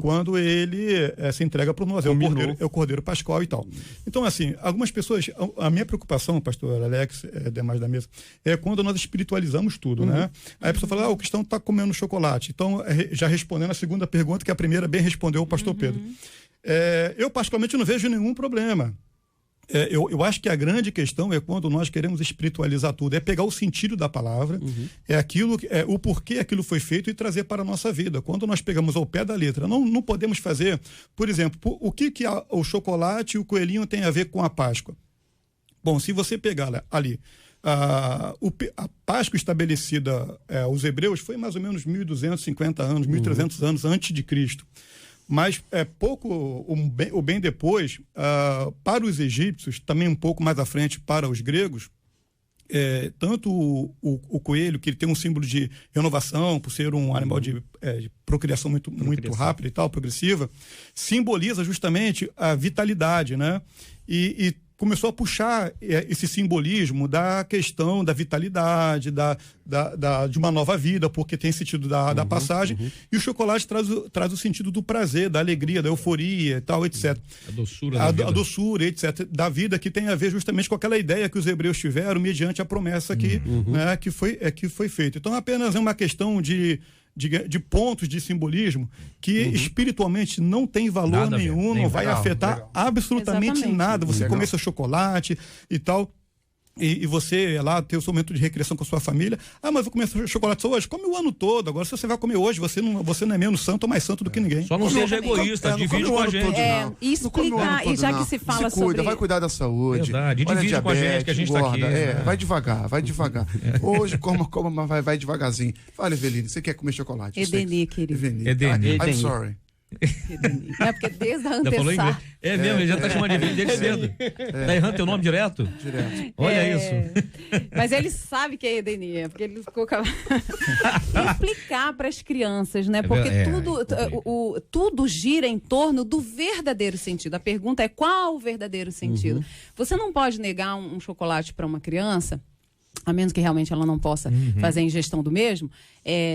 quando ele se entrega para nós, é o Cordeiro Pascual e tal. Então, assim, algumas pessoas, a minha preocupação, pastor Alex, demais da mesa, é quando nós espiritualizamos tudo, né? Aí a pessoa fala, o cristão está comendo chocolate. Então, já respondendo a segunda pergunta, que a primeira bem respondeu o pastor Pedro. Eu, particularmente, não vejo nenhum problema. Eu acho que a grande questão é quando nós queremos espiritualizar tudo, é pegar o sentido da palavra, o porquê aquilo foi feito e trazer para a nossa vida. Quando nós pegamos ao pé da letra, não podemos fazer, por exemplo, o que o chocolate e o coelhinho tem a ver com a Páscoa? Bom, se você pegar ali, a Páscoa estabelecida aos hebreus foi mais ou menos 1.250 anos, 1.300 anos antes de Cristo. Mas o bem depois, para os egípcios, também um pouco mais à frente para os gregos, tanto o coelho, que ele tem um símbolo de renovação, por ser um animal de procriação muito rápida e tal, progressiva, simboliza justamente a vitalidade, né? E começou a puxar esse simbolismo da questão da vitalidade, de uma nova vida, porque tem sentido da passagem. E o chocolate traz o sentido do prazer, da alegria, da euforia e tal, etc. A doçura da vida. A doçura, etc. Da vida, que tem a ver justamente com aquela ideia que os hebreus tiveram mediante a promessa que foi feita. Então, apenas é uma questão de pontos de simbolismo que espiritualmente não tem valor nenhum, não vai afetar absolutamente nada. Você comer seu chocolate e tal, e você lá ter o seu momento de recreação com a sua família. Mas vou comer chocolate só hoje? Come o ano todo. Agora, se você vai comer hoje, você não é menos santo ou mais santo do que ninguém. Só não seja egoísta, divide com a gente. E explicar, e já que se fala sobre... Vai cuidar da saúde. Verdade, divide com a gente, que a gente está aqui. Vai devagar. Hoje, mas vai devagarzinho. Fala, Eveline, você quer comer chocolate? Edeni, querido. Edeni. I'm sorry. É porque desde a antessala. É mesmo, ele já tá chamando de Eveline desde cedo. Tá errando teu nome direto? Direto. Olha isso. Mas ele sabe que é Edenia, porque ele ficou... Explicar para as crianças, né? Porque tudo gira em torno do verdadeiro sentido. A pergunta é qual o verdadeiro sentido? Você não pode negar um chocolate para uma criança, a menos que realmente ela não possa fazer a ingestão do mesmo,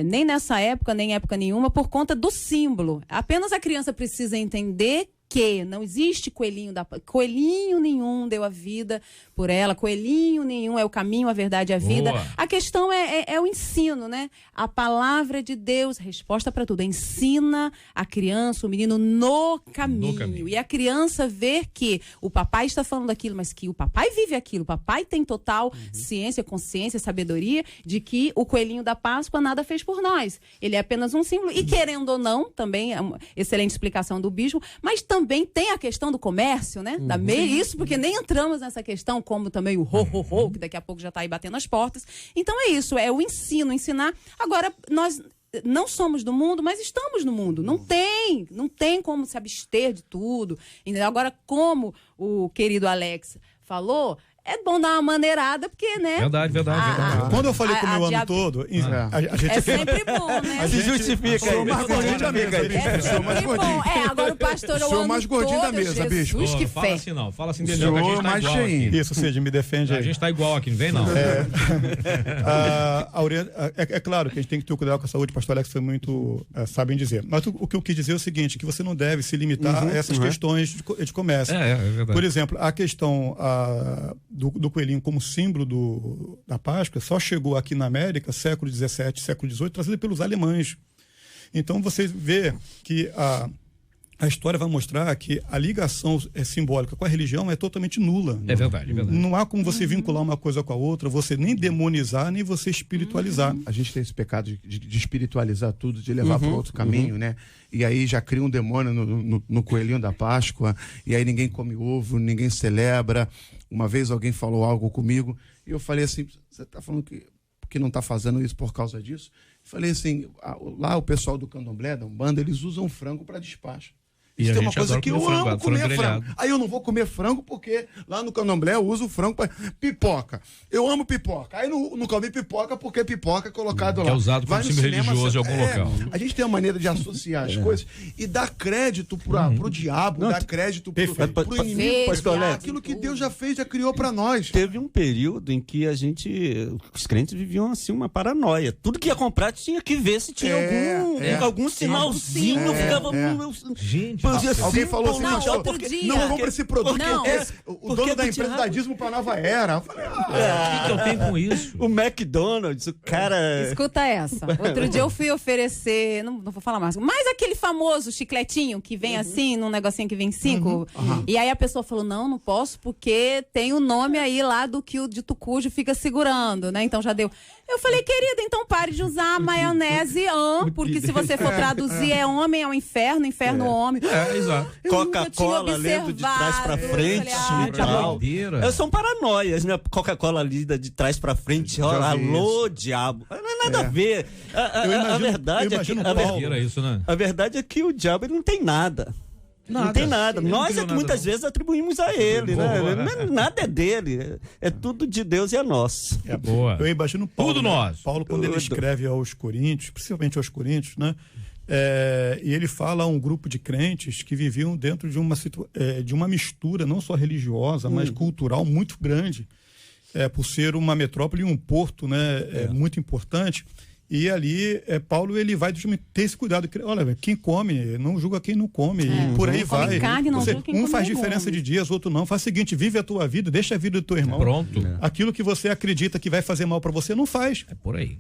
nem nessa época, nem em época nenhuma, por conta do símbolo. Apenas a criança precisa entender que não existe coelhinho nenhum deu a vida por ela, coelhinho nenhum é o caminho, a verdade e a vida. Boa. A questão é o ensino, né? A palavra de Deus, resposta para tudo, ensina a criança, o menino no caminho. E a criança ver que o papai está falando aquilo, mas que o papai vive aquilo, o papai tem total ciência, consciência, sabedoria de que o coelhinho da Páscoa nada fez por nós. Ele é apenas um símbolo. E querendo ou não, também é uma excelente explicação do bispo, mas também tem a questão do comércio, né? Isso porque nem entramos nessa questão, como também o ho-ho-ho, que daqui a pouco já está aí batendo as portas. Então é isso, é o ensino, ensinar. Agora, nós não somos do mundo, mas estamos no mundo. Não tem como se abster de tudo. Agora, como o querido Alex falou, é bom dar uma maneirada, porque, né? Verdade. Quando eu falei com o meu ano todo, a gente... É sempre bom, né? Se justifica. Sou o mais gordinho da mesa, Sou o mais gordinho. Agora o pastor é o ano mais gordinho todo, da mesa, bicho. Jesus, que Fala fé. assim não, fala assim dele não, que a gente tá mais igual cheinho. aqui. Isso, Cid, me defende aí. A gente tá igual aqui, não vem não. É claro que a gente tem que ter cuidado com a saúde, o pastor Alex foi muito sabem dizer. Mas o que eu quis dizer é o seguinte, que você não deve se limitar a essas questões de comércio. É verdade. Por exemplo, a questão do coelhinho como símbolo da Páscoa só chegou aqui na América, século XVII, século XVIII, trazida pelos alemães. Então você vê que a história vai mostrar que a ligação simbólica com a religião é totalmente nula. É verdade. Não há como você vincular uma coisa com a outra, você nem demonizar, nem você espiritualizar. A gente tem esse pecado de espiritualizar tudo, de levar para outro caminho, né? E aí já cria um demônio no coelhinho da Páscoa, e aí ninguém come ovo, ninguém celebra. Uma vez alguém falou algo comigo, e eu falei assim, você está falando que não está fazendo isso por causa disso? Eu falei assim, lá o pessoal do Candomblé, da Umbanda, eles usam frango para despacho. E Isso a tem uma gente coisa adora que eu comer frango, amo comer frango frango. grelhado. Aí eu não vou comer frango porque lá no Candomblé eu uso frango para pipoca. Eu amo pipoca. Aí não comi pipoca porque pipoca é colocado lá. Que é usado como símbolo religioso em algum local. A gente tem uma maneira de associar as coisas e dar crédito pro diabo, dar crédito pro inimigo, aquilo que Deus já fez, já criou para nós. Teve um período em que os crentes viviam assim uma paranoia. Tudo que ia comprar tinha que ver se tinha algum sinalzinho. Ficava... Gente, alguém falou assim, não compra esse produto. O dono da empresa dá dízimo pra nova era. Eu falei, o que eu tenho com isso? O McDonald's, o cara... Escuta essa. Outro dia eu fui oferecer, não vou falar mais, mas aquele famoso chicletinho que vem assim, num negocinho que vem 5. E aí a pessoa falou, não posso, porque tem o nome aí lá do que o dito cujo fica segurando, né? Então já deu. Eu falei, querida, então pare de usar a maionese porque se você for traduzir é homem ao inferno, inferno homem. Exato. Coca-Cola lendo de trás pra frente. São paranoias, né? Coca-Cola lida de trás pra frente. Alô, diabo. Não é nada a ver. A verdade é que... A verdade é que o diabo ele não tem nada. Não tem nada. Nós é que muitas vezes atribuímos a ele, né? Nada é dele. É tudo de Deus e é nosso. Boa. Eu imagino Paulo. Tudo nosso. Paulo, quando ele escreve aos Coríntios, principalmente aos Coríntios, né? E ele fala a um grupo de crentes que viviam dentro de uma mistura, não só religiosa, mas cultural muito grande, por ser uma metrópole e um porto, né? Muito importante. E ali, Paulo, ele vai ter esse cuidado. Olha, quem come, não julga quem não come. E por aí vai. Carne, não julga quem um come faz diferença de dias, outro não. Faz o seguinte, vive a tua vida, deixa a vida do teu irmão. Pronto. Aquilo que você acredita que vai fazer mal pra você, não faz. É por aí.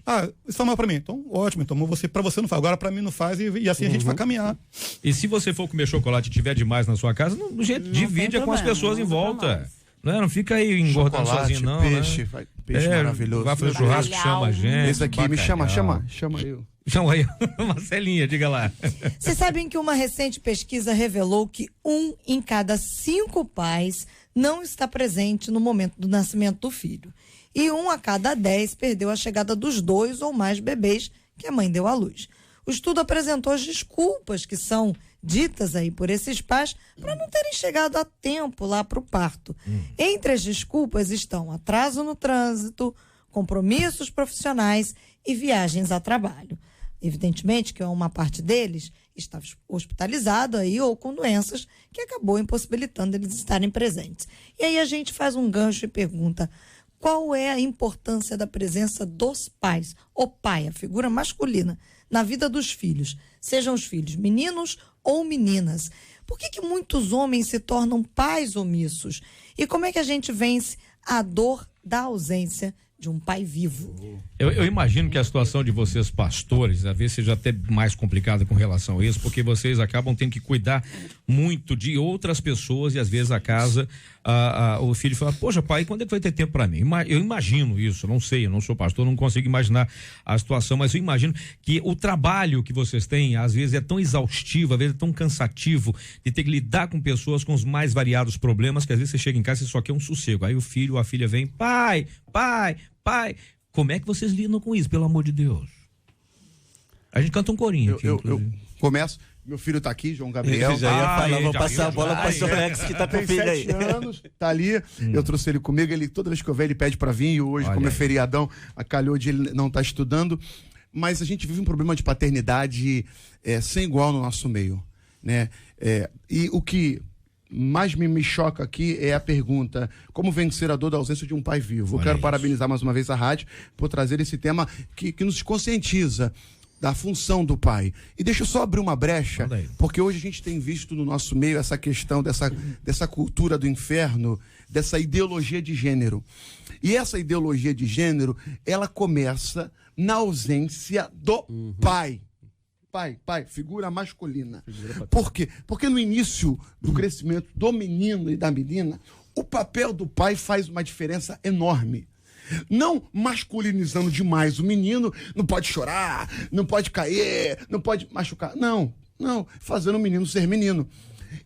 Isso faz mal pra mim. Então, ótimo. Então, pra você não faz. Agora pra mim não faz e assim a gente vai caminhar. E se você for comer chocolate e tiver demais na sua casa, divide com as pessoas em volta. Não fica aí engordando sozinho, não. Peixe, né? Peixe maravilhoso. Vai fazer churrasco, chama a gente. Esse aqui, me chama eu. Chama aí, Marcelinha, diga lá. Vocês sabem que uma recente pesquisa revelou que 1 em cada 5 pais não está presente no momento do nascimento do filho. E 1 a cada 10 perdeu a chegada dos 2 ou mais bebês que a mãe deu à luz. O estudo apresentou as desculpas que são ditas aí por esses pais para não terem chegado a tempo lá para o parto. Entre as desculpas estão atraso no trânsito, compromissos profissionais e viagens a trabalho. Evidentemente que uma parte deles estava hospitalizado aí ou com doenças que acabou impossibilitando eles estarem presentes. E aí a gente faz um gancho e pergunta: qual é a importância da presença dos pais, o pai, a figura masculina, na vida dos filhos, sejam os filhos meninos ou meninas. Por que muitos homens se tornam pais omissos? E como é que a gente vence a dor da ausência de um pai vivo? Eu imagino que a situação de vocês, pastores, às vezes seja até mais complicada com relação a isso, porque vocês acabam tendo que cuidar muito de outras pessoas e às vezes a casa, o filho fala, poxa pai, quando é que vai ter tempo para mim? Eu imagino isso, não sei, eu não sou pastor, não consigo imaginar a situação, mas eu imagino que o trabalho que vocês têm, às vezes é tão exaustivo, às vezes é tão cansativo, de ter que lidar com pessoas com os mais variados problemas, que às vezes você chega em casa e só quer um sossego, aí o filho ou a filha vem, pai, como é que vocês lidam com isso, pelo amor de Deus? A gente canta um corinho aqui, eu começo, meu filho tá aqui, João Gabriel. Eu já ia falar, vou passar a bola para o pastor Alex, que tá com o filho aí. 7 anos, tá ali, eu trouxe ele comigo, toda vez que eu vejo ele pede para vir, e hoje, como é feriadão, acalhou de ele não tá estudando, mas a gente vive um problema de paternidade sem igual no nosso meio, né? E o que mais me choca aqui é a pergunta: como vencer a dor da ausência de um pai vivo? Eu quero parabenizar mais uma vez a rádio por trazer esse tema que nos conscientiza da função do pai. E deixa eu só abrir uma brecha, porque hoje a gente tem visto no nosso meio essa questão dessa cultura do inferno, dessa ideologia de gênero. E essa ideologia de gênero, ela começa na ausência do pai. Pai, figura masculina. Por quê? Porque no início do crescimento do menino e da menina, o papel do pai faz uma diferença enorme. Não masculinizando demais o menino, não pode chorar, não pode cair, não pode machucar. Não, fazendo o menino ser menino.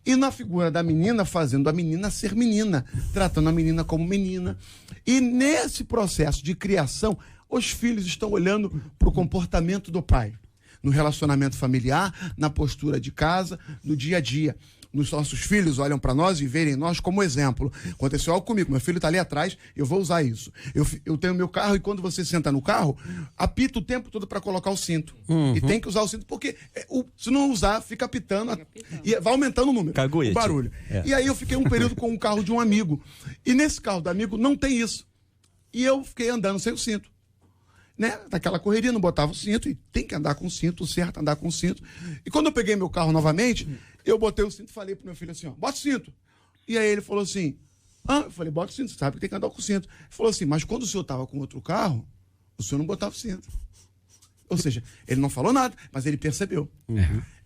E na figura da menina, fazendo a menina ser menina, tratando a menina como menina. E nesse processo de criação, os filhos estão olhando para o comportamento do pai. No relacionamento familiar, na postura de casa, no dia a dia. Os nossos filhos olham para nós e veem nós como exemplo. Aconteceu algo comigo, meu filho está ali atrás, eu vou usar isso. Eu tenho meu carro e quando você senta no carro, apita o tempo todo para colocar o cinto. E tem que usar o cinto, porque se não usar, fica apitando e vai aumentando o número, o barulho. E aí eu fiquei um período com um carro de um amigo. E nesse carro do amigo não tem isso. E eu fiquei andando sem o cinto. Né? Naquela correria, não botava o cinto, e tem que andar com o cinto, o certo é andar com o cinto. E quando eu peguei meu carro novamente, eu botei o cinto e falei pro meu filho assim, ó, bota o cinto. E aí ele falou assim, eu falei, bota o cinto, você sabe que tem que andar com o cinto. Ele falou assim, mas quando o senhor estava com outro carro, o senhor não botava o cinto. Ou seja, ele não falou nada, mas ele percebeu.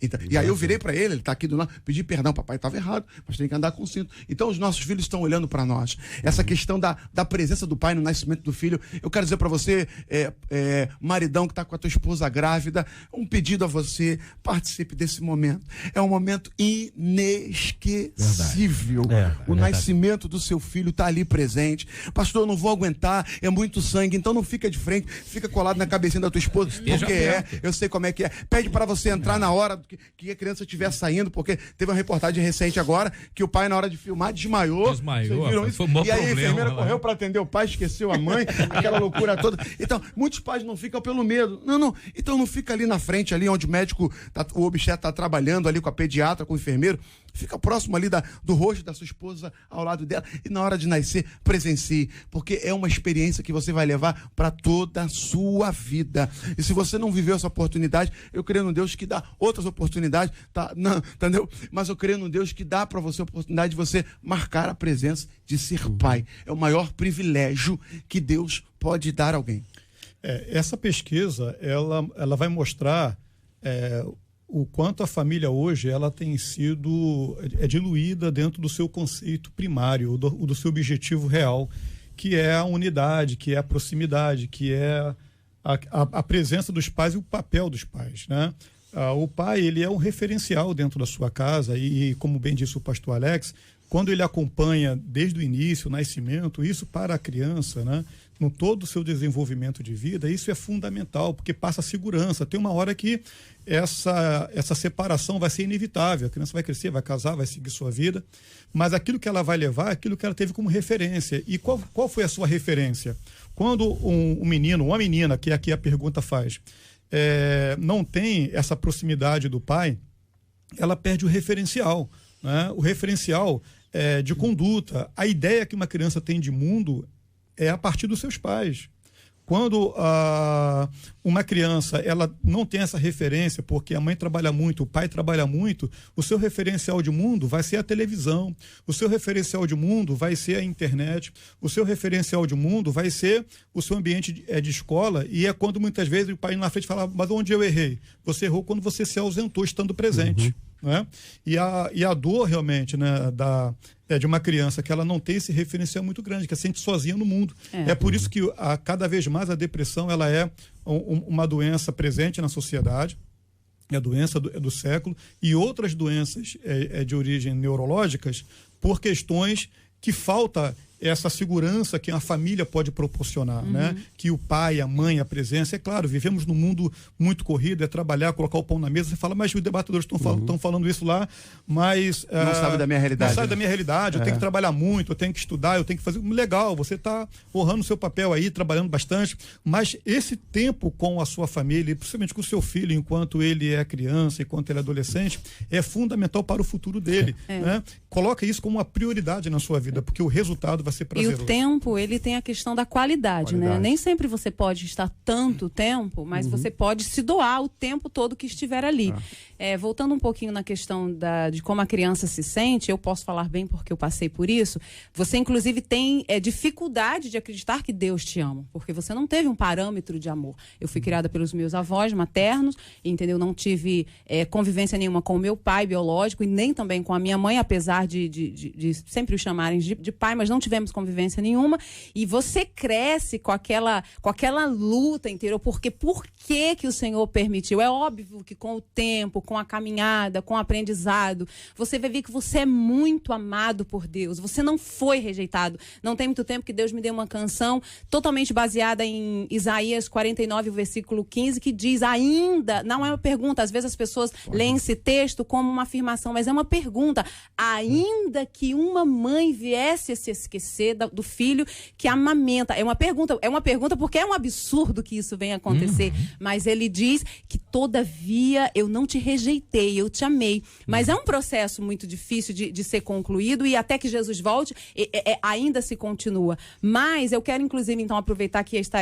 Então, e aí eu virei para ele tá aqui do lado, pedi perdão, papai estava errado, mas tem que andar com o cinto. Então os nossos filhos estão olhando para nós. Essa questão da presença do pai no nascimento do filho. Eu quero dizer para você, maridão que está com a tua esposa grávida, um pedido a você, participe desse momento. É um momento inesquecível. O nascimento do seu filho está ali presente. Pastor, eu não vou aguentar, é muito sangue, então não fica de frente, fica colado na cabecinha da tua esposa, porque eu sei como é que é. Pede para você entrar na hora que a criança estiver saindo, porque teve uma reportagem recente agora que o pai, na hora de filmar, desmaiou. Foi um e aí a enfermeira correu para atender o pai, esqueceu a mãe, aquela loucura toda. Então, muitos pais não ficam pelo medo. Não. Então não fica ali na frente, ali onde o médico, o obstetra está trabalhando, ali com a pediatra, com o enfermeiro. Fica próximo ali do rosto da sua esposa, ao lado dela, e na hora de nascer, presencie, porque é uma experiência que você vai levar para toda a sua vida. E se você não viveu essa oportunidade, eu creio no Deus que dá outras oportunidades, tá? Não, entendeu? Mas eu creio no Deus que dá para você a oportunidade de você marcar a presença de ser pai. É o maior privilégio que Deus pode dar a alguém. Essa pesquisa, ela vai mostrar o quanto a família hoje ela tem sido diluída dentro do seu conceito primário, do seu objetivo real, que é a unidade, que é a proximidade, que é a presença dos pais e o papel dos pais, né? O pai, ele é um referencial dentro da sua casa e, como bem disse o pastor Alex, quando ele acompanha desde o início, o nascimento, isso para a criança, né? No todo o seu desenvolvimento de vida, isso é fundamental, porque passa segurança. Tem uma hora que essa separação vai ser inevitável. A criança vai crescer, vai casar, vai seguir sua vida, mas aquilo que ela vai levar é aquilo que ela teve como referência. E qual foi a sua referência? Quando um menino, uma menina, que aqui a pergunta faz, não tem essa proximidade do pai, ela perde o referencial, né? O referencial de conduta. A ideia que uma criança tem de mundo é a partir dos seus pais. Quando uma criança ela não tem essa referência, porque a mãe trabalha muito, o pai trabalha muito, o seu referencial de mundo vai ser a televisão, o seu referencial de mundo vai ser a internet, o seu referencial de mundo vai ser o seu ambiente de escola, e é quando muitas vezes o pai na frente fala, mas onde eu errei? Você errou quando você se ausentou estando presente. Né? E a dor realmente, né, de uma criança que ela não tem esse referencial muito grande, que se sente sozinha no mundo. É por isso que cada vez mais a depressão ela é uma doença presente na sociedade, é a doença do século, e outras doenças de origem neurológicas por questões que falta essa segurança que a família pode proporcionar, né? Que o pai, a mãe, a presença. É claro, vivemos num mundo muito corrido, é trabalhar, colocar o pão na mesa. Você fala, mas os debatedores estão falando isso lá, mas... Não sabe da minha realidade. Não sabe da minha realidade, eu tenho que trabalhar muito, eu tenho que estudar, eu tenho que fazer... Legal, você está honrando o seu papel aí, trabalhando bastante, mas esse tempo com a sua família, e principalmente com o seu filho, enquanto ele é criança, enquanto ele é adolescente, é fundamental para o futuro dele, né? Coloca isso como uma prioridade na sua vida, porque o resultado vai ser prazeroso. E o tempo, ele tem a questão da qualidade, né? Nem sempre você pode estar tanto tempo, mas você pode se doar o tempo todo que estiver ali. Voltando um pouquinho na questão de como a criança se sente, eu posso falar bem porque eu passei por isso. Você, inclusive, tem dificuldade de acreditar que Deus te ama, porque você não teve um parâmetro de amor. Eu fui criada pelos meus avós maternos, entendeu? Não tive convivência nenhuma com o meu pai biológico e nem também com a minha mãe, apesar de sempre o chamarem de pai, mas não tivemos convivência nenhuma. E você cresce com aquela luta interior, porque por que o Senhor permitiu? É óbvio que com o tempo, com a caminhada, com o aprendizado, você vai ver que você é muito amado por Deus. Você não foi rejeitado. Não tem muito tempo que Deus me deu uma canção totalmente baseada em Isaías 49, versículo 15, que diz ainda, não é uma pergunta, às vezes as pessoas leem esse texto como uma afirmação, mas é uma pergunta. Ainda que uma mãe viesse a se esquecer do filho que amamenta. É uma pergunta porque é um absurdo que isso venha acontecer. Mas ele diz que todavia eu não te rejeitei, eu te amei. Mas é um processo muito difícil de ser concluído e até que Jesus volte, ainda se continua. Mas eu quero, inclusive, então, aproveitar que está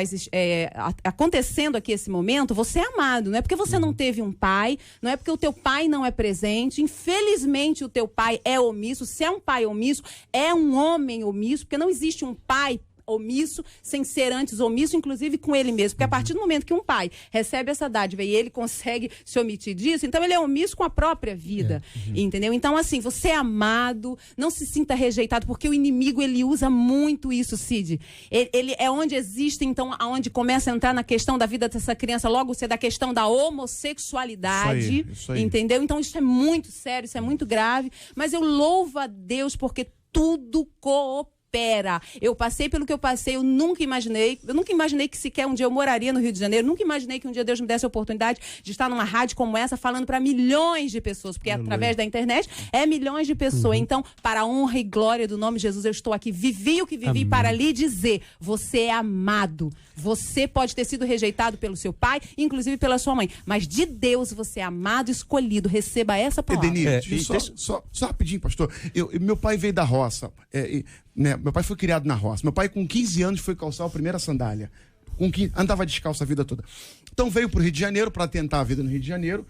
acontecendo aqui esse momento. Você é amado, não é porque você não teve um pai, não é porque o teu pai não é presente. Infelizmente, o teu pai é omisso. Se é um pai omisso, é um homem omisso, porque não existe um pai omisso sem ser antes omisso, inclusive com ele mesmo. Porque a partir do momento que um pai recebe essa dádiva e ele consegue se omitir disso, então ele é omisso com a própria vida. Entendeu? Então, assim, você é amado, não se sinta rejeitado, porque o inimigo, ele usa muito isso, Cid. Ele é onde existe, então, aonde começa a entrar na questão da vida dessa criança, logo ser da questão da homossexualidade. Isso aí. Entendeu? Então, isso é muito sério, isso é muito grave, mas eu louvo a Deus porque tudo coopera. Eu passei pelo que eu passei, eu nunca imaginei que sequer um dia eu moraria no Rio de Janeiro, nunca imaginei que um dia Deus me desse a oportunidade de estar numa rádio como essa, falando para milhões de pessoas, porque através da internet é milhões de pessoas. Então, para a honra e glória do nome de Jesus, eu estou aqui, vivi o que vivi. Amém. Para lhe dizer, você é amado. Você pode ter sido rejeitado pelo seu pai, inclusive pela sua mãe, mas de Deus você é amado, escolhido. Receba essa palavra. Edenir, só rapidinho, pastor. Meu pai veio da roça, né? Meu pai foi criado na roça. Meu pai, com 15 anos, foi calçar a primeira sandália. Andava descalço a vida toda. Então veio para o Rio de Janeiro para tentar a vida no Rio de Janeiro,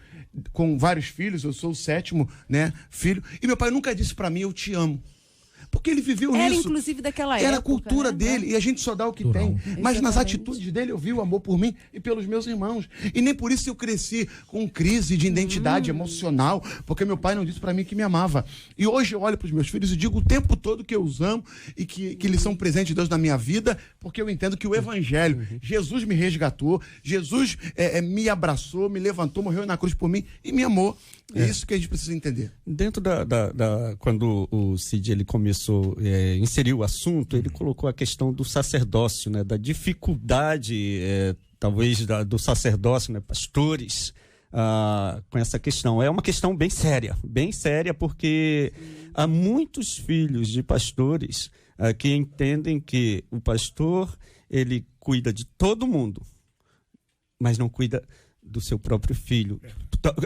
com vários filhos. Eu sou o 7º, né, filho. E meu pai nunca disse para mim, eu te amo. Porque ele viveu nisso. Era inclusive daquela época. Era a cultura dele, e a gente só dá o que tem. Mas exatamente. Nas atitudes dele eu vi o amor por mim e pelos meus irmãos. E nem por isso eu cresci com crise de identidade emocional, porque meu pai não disse para mim que me amava. E hoje eu olho para os meus filhos e digo o tempo todo que eu os amo e que eles são presentes de Deus na minha vida, porque eu entendo que o Evangelho, Jesus me resgatou, Jesus me abraçou, me levantou, morreu na cruz por mim e me amou. É isso que a gente precisa entender. Dentro quando o Cid ele começou, inseriu o assunto, ele colocou a questão do sacerdócio, né, da dificuldade, talvez, do sacerdócio, né, pastores, com essa questão. É uma questão bem séria, porque há muitos filhos de pastores que entendem que o pastor, ele cuida de todo mundo, mas não cuida do seu próprio filho.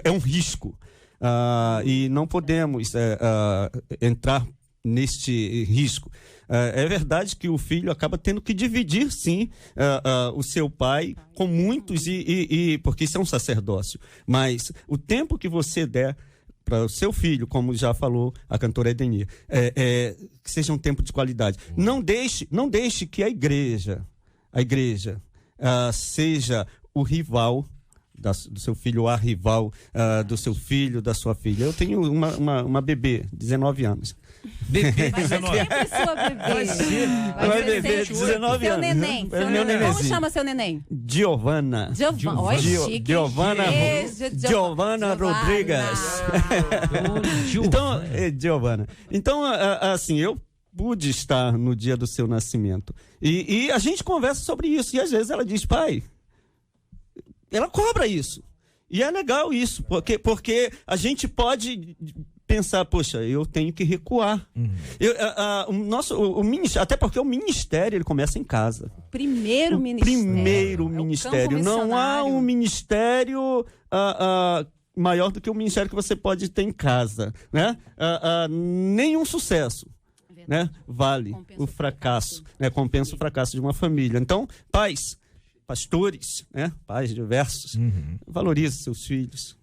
É um risco. E não podemos entrar neste risco. É verdade que o filho acaba tendo que dividir, sim, o seu pai com muitos, porque isso é um sacerdócio. Mas o tempo que você der para o seu filho, como já falou a cantora Edenia, que seja um tempo de qualidade. Não deixe que a igreja seja o rival do seu filho, ou a rival do seu filho, da sua filha. Eu tenho uma bebê, 19 anos. Bebê, Mas é sempre sua bebê. Vai beber 19 seu anos. neném. É meu nenenzinho. Como chama seu neném? Giovana. Olha, chique. Giovana Rodrigues. Então, Giovana. Então, assim, eu pude estar no dia do seu nascimento. E a gente conversa sobre isso. E às vezes ela diz, pai, ela cobra isso. E é legal isso, porque a gente pode pensar, poxa, eu tenho que recuar. O ministério, até porque o ministério ele começa em casa. Primeiro ministério. Não há um ministério maior do que o ministério que você pode ter em casa, né? Nenhum sucesso, né? Vale o fracasso, né? Compensa o fracasso de uma família. Então, pastores, né? Pais diversos, valorize seus filhos.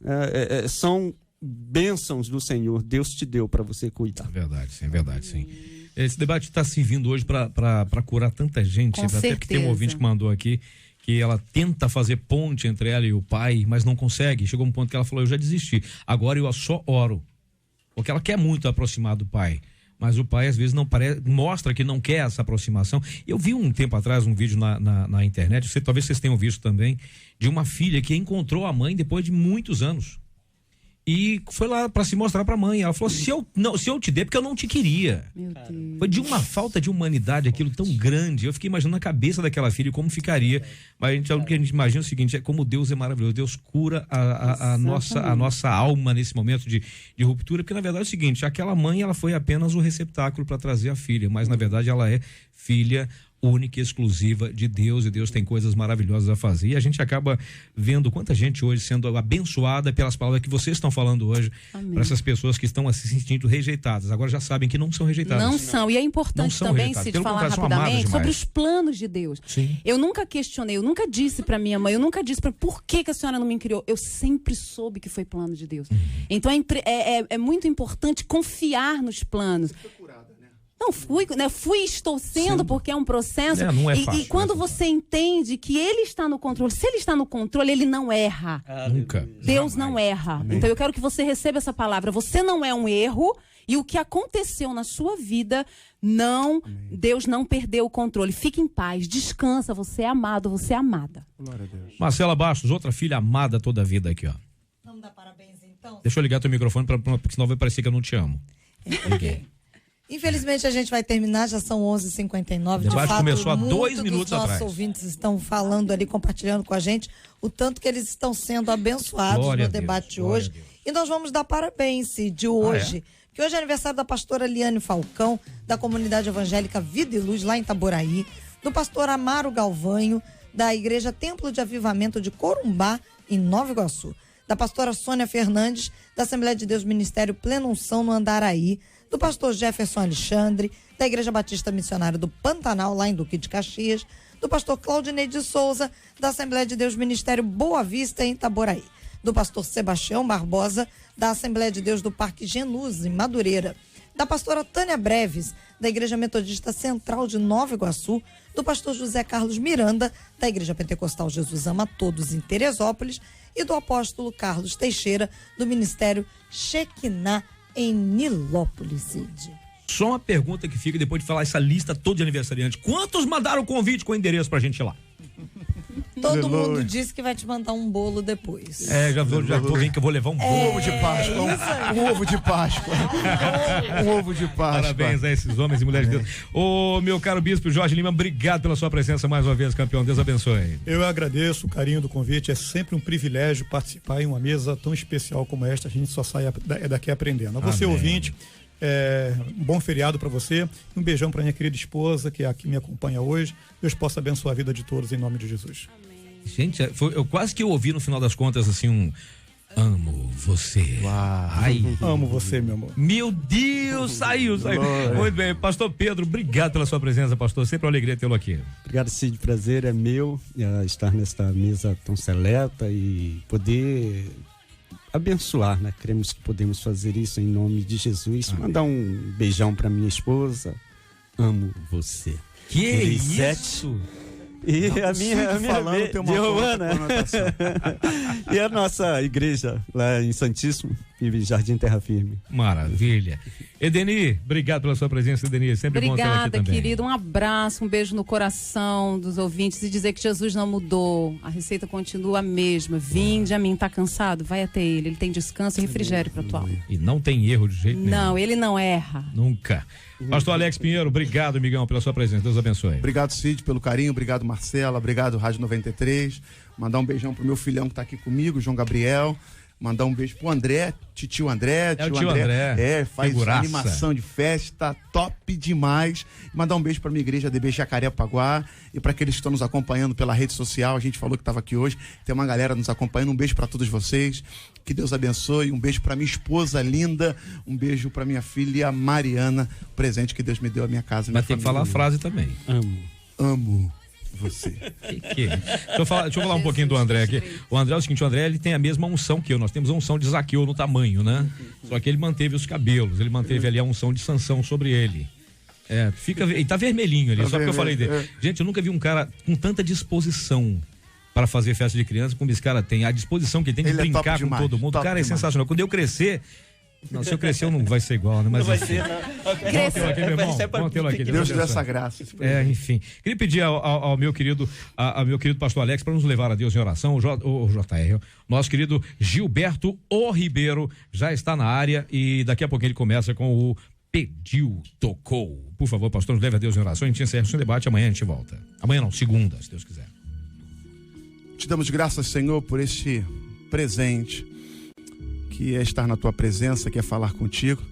São bênçãos do Senhor, Deus te deu para você cuidar. É verdade, sim. Esse debate está servindo hoje para curar tanta gente. Até porque tem um ouvinte que mandou aqui que ela tenta fazer ponte entre ela e o pai, mas não consegue. Chegou um ponto que ela falou, eu já desisti. Agora eu só oro. Porque ela quer muito aproximar do pai. Mas o pai, às vezes, mostra que não quer essa aproximação. Eu vi um tempo atrás um vídeo na internet, talvez vocês tenham visto também, de uma filha que encontrou a mãe depois de muitos anos. E foi lá para se mostrar para a mãe. Ela falou, se eu te der, porque eu não te queria. Meu Deus. Foi de uma falta de humanidade aquilo tão grande. Eu fiquei imaginando a cabeça daquela filha, como ficaria. Mas o que a gente imagina é o seguinte, é como Deus é maravilhoso. Deus cura a nossa alma nesse momento de ruptura, porque na verdade é o seguinte, aquela mãe ela foi apenas o receptáculo para trazer a filha, mas na verdade ela é filha única e exclusiva de Deus, e Deus tem coisas maravilhosas a fazer, e a gente acaba vendo quanta gente hoje sendo abençoada pelas palavras que vocês estão falando hoje, para essas pessoas que estão se sentindo rejeitadas, agora já sabem que não são rejeitadas. Não são, e é importante também, Cid, falar rapidamente sobre os planos de Deus. Sim. Eu nunca questionei, eu nunca disse para minha mãe, eu nunca disse para por que a senhora não me criou, eu sempre soube que foi plano de Deus. Então é muito importante confiar nos planos. Não fui, né? Estou sendo, porque é um processo. Não é fácil, e quando você entende que ele está no controle, se ele está no controle, ele não erra. Nunca. Deus não erra. Amém. Então eu quero que você receba essa palavra. Você não é um erro, e o que aconteceu na sua vida, Deus não perdeu o controle. Fique em paz, descansa, você é amado, você é amada. Glória a Deus. Marcela Bastos, outra filha amada toda a vida aqui, ó. Vamos dar parabéns então? Deixa eu ligar teu microfone, porque senão vai parecer que eu não te amo. Okay. Infelizmente a gente vai terminar, já são 11h59. O debate começou há 2 minutos atrás. Nossos ouvintes estão falando ali, compartilhando com a gente o tanto que eles estão sendo abençoados no debate de hoje. E nós vamos dar parabéns, Cid, hoje. Que hoje é aniversário da pastora Liane Falcão, da comunidade evangélica Vida e Luz, lá em Itaboraí. Do pastor Amaro Galvanho, da igreja Templo de Avivamento de Corumbá, em Nova Iguaçu. Da pastora Sônia Fernandes, da Assembleia de Deus Ministério Plena Unção, no Andaraí. Do pastor Jefferson Alexandre, da Igreja Batista Missionária do Pantanal, lá em Duque de Caxias, do pastor Claudinei de Souza, da Assembleia de Deus Ministério Boa Vista, em Itaboraí, do pastor Sebastião Barbosa, da Assembleia de Deus do Parque Genus, em Madureira, da pastora Tânia Breves, da Igreja Metodista Central de Nova Iguaçu, do pastor José Carlos Miranda, da Igreja Pentecostal Jesus Ama Todos, em Teresópolis, e do apóstolo Carlos Teixeira, do Ministério Shekinah, em Nilópolis, Cid. Só uma pergunta que fica depois de falar essa lista toda de aniversariantes. Quantos mandaram o convite com o endereço pra gente ir lá? Todo mundo disse que vai te mandar um bolo depois. Já tô vendo que eu vou levar um bolo. Um ovo de Páscoa. Um ovo de Páscoa. Um ovo de Páscoa. Parabéns a esses homens e mulheres de Deus. Ô, meu caro bispo Jorge Lima, obrigado pela sua presença mais uma vez, campeão. Deus abençoe. Eu agradeço o carinho do convite. É sempre um privilégio participar em uma mesa tão especial como esta. A gente só sai daqui aprendendo. A você, ouvinte, um bom feriado para você. Um beijão para minha querida esposa, que é a que me acompanha hoje. Deus possa abençoar a vida de todos em nome de Jesus. Gente, eu quase que ouvi no final das contas assim Amo você. Ai. Amo você, meu amor. Meu Deus, saiu. Muito bem, pastor Pedro, obrigado pela sua presença, pastor. Sempre uma alegria tê-lo aqui. Obrigado, Cid. Prazer é meu estar nesta mesa tão seleta e poder abençoar, né? Cremos que podemos fazer isso em nome de Jesus. Amém. Mandar um beijão para minha esposa. Amo você. Que isso? E a minha falando tem uma Giovana. E a nossa igreja lá em Santíssimo e Jardim Terra Firme. Maravilha. Edeni, obrigado pela sua presença, Edeni. Sempre bom tê-la aqui também. Obrigada, querido. Um abraço, um beijo no coração dos ouvintes e dizer que Jesus não mudou. A receita continua a mesma. Vinde a mim, tá cansado? Vai até ele. Ele tem descanso e refrigério para tua alma. E não tem erro de jeito nenhum. Não, ele não erra. Nunca. Pastor Alex Pinheiro, obrigado, amigão, pela sua presença. Deus abençoe. Obrigado, Cid, pelo carinho. Obrigado, Marcela. Obrigado, Rádio 93. Mandar um beijão pro meu filhão que tá aqui comigo, João Gabriel. Mandar um beijo pro André, tio André. É o tio André. Faz figuraça. Animação de festa, top demais. Mandar um beijo pra minha igreja DB Jacarepaguá e para aqueles que estão nos acompanhando pela rede social. A gente falou que estava aqui hoje. Tem uma galera nos acompanhando. Um beijo para todos vocês. Que Deus abençoe. Um beijo para minha esposa linda. Um beijo para minha filha Mariana. O presente que Deus me deu à minha casa. Vai ter que falar a frase também. Amo você. Deixa eu falar um pouquinho do André aqui. O André é o seguinte, o André ele tem a mesma unção que eu. Nós temos a unção de Zaqueu no tamanho, né? Só que ele manteve os cabelos, ele manteve ali a unção de Sansão sobre ele. Ele tá vermelhinho ali, só porque eu falei dele. Gente, eu nunca vi um cara com tanta disposição para fazer festa de criança como esse cara tem. A disposição que ele tem de brincar com todo mundo. O cara é sensacional. Quando eu crescer... Não, se eu crescer não vai ser igual, né? Mas não vai ser, não. Vamos tê-lo aqui. Deus te dê essa graça. Enfim. Queria pedir ao meu querido pastor Alex para nos levar a Deus em oração, o JR. Nosso querido Gilberto O Ribeiro já está na área e daqui a pouquinho ele começa com o Pediu, Tocou. Por favor, pastor, nos leve a Deus em oração. A gente encerra o seu debate, amanhã a gente volta. Amanhã não, segunda, se Deus quiser. Te damos graças, Senhor, por este presente que é estar na tua presença, que é falar contigo.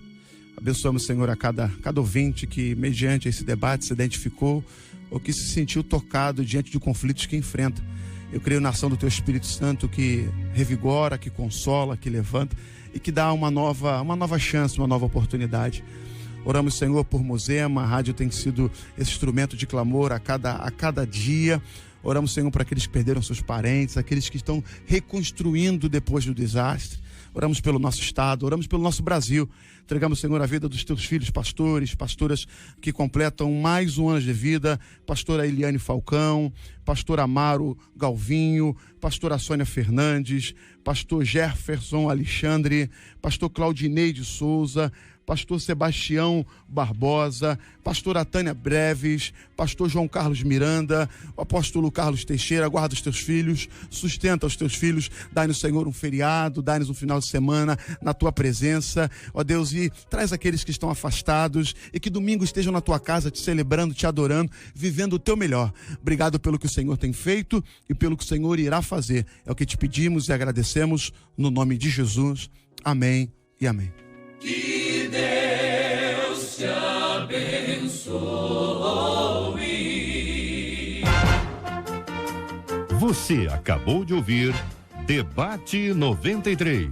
Abençoamos, Senhor, a cada ouvinte que, mediante esse debate, se identificou ou que se sentiu tocado diante de conflitos que enfrenta. Eu creio na ação do teu Espírito Santo que revigora, que consola, que levanta e que dá uma nova chance, uma nova oportunidade. Oramos, Senhor, por Mosema. A rádio tem sido esse instrumento de clamor a cada dia. Oramos, Senhor, por aqueles que perderam seus parentes, aqueles que estão reconstruindo depois do desastre. Oramos pelo nosso estado, oramos pelo nosso Brasil. Entregamos, Senhor, a vida dos teus filhos, pastores, pastoras que completam mais um ano de vida. Pastora Eliane Falcão, pastor Amaro Galvinho, pastora Sônia Fernandes, pastor Jefferson Alexandre, pastor Claudinei de Souza, pastor Sebastião Barbosa, pastora Tânia Breves, pastor João Carlos Miranda, o apóstolo Carlos Teixeira. Guarda os teus filhos, sustenta os teus filhos, dai-nos, Senhor, um feriado, dai-nos um final de semana na tua presença, ó Deus, e traz aqueles que estão afastados e que domingo estejam na tua casa te celebrando, te adorando, vivendo o teu melhor. Obrigado pelo que o Senhor tem feito e pelo que o Senhor irá fazer. É o que te pedimos e agradecemos no nome de Jesus. Amém e amém. Que Deus te abençoe. Você acabou de ouvir Debate 93.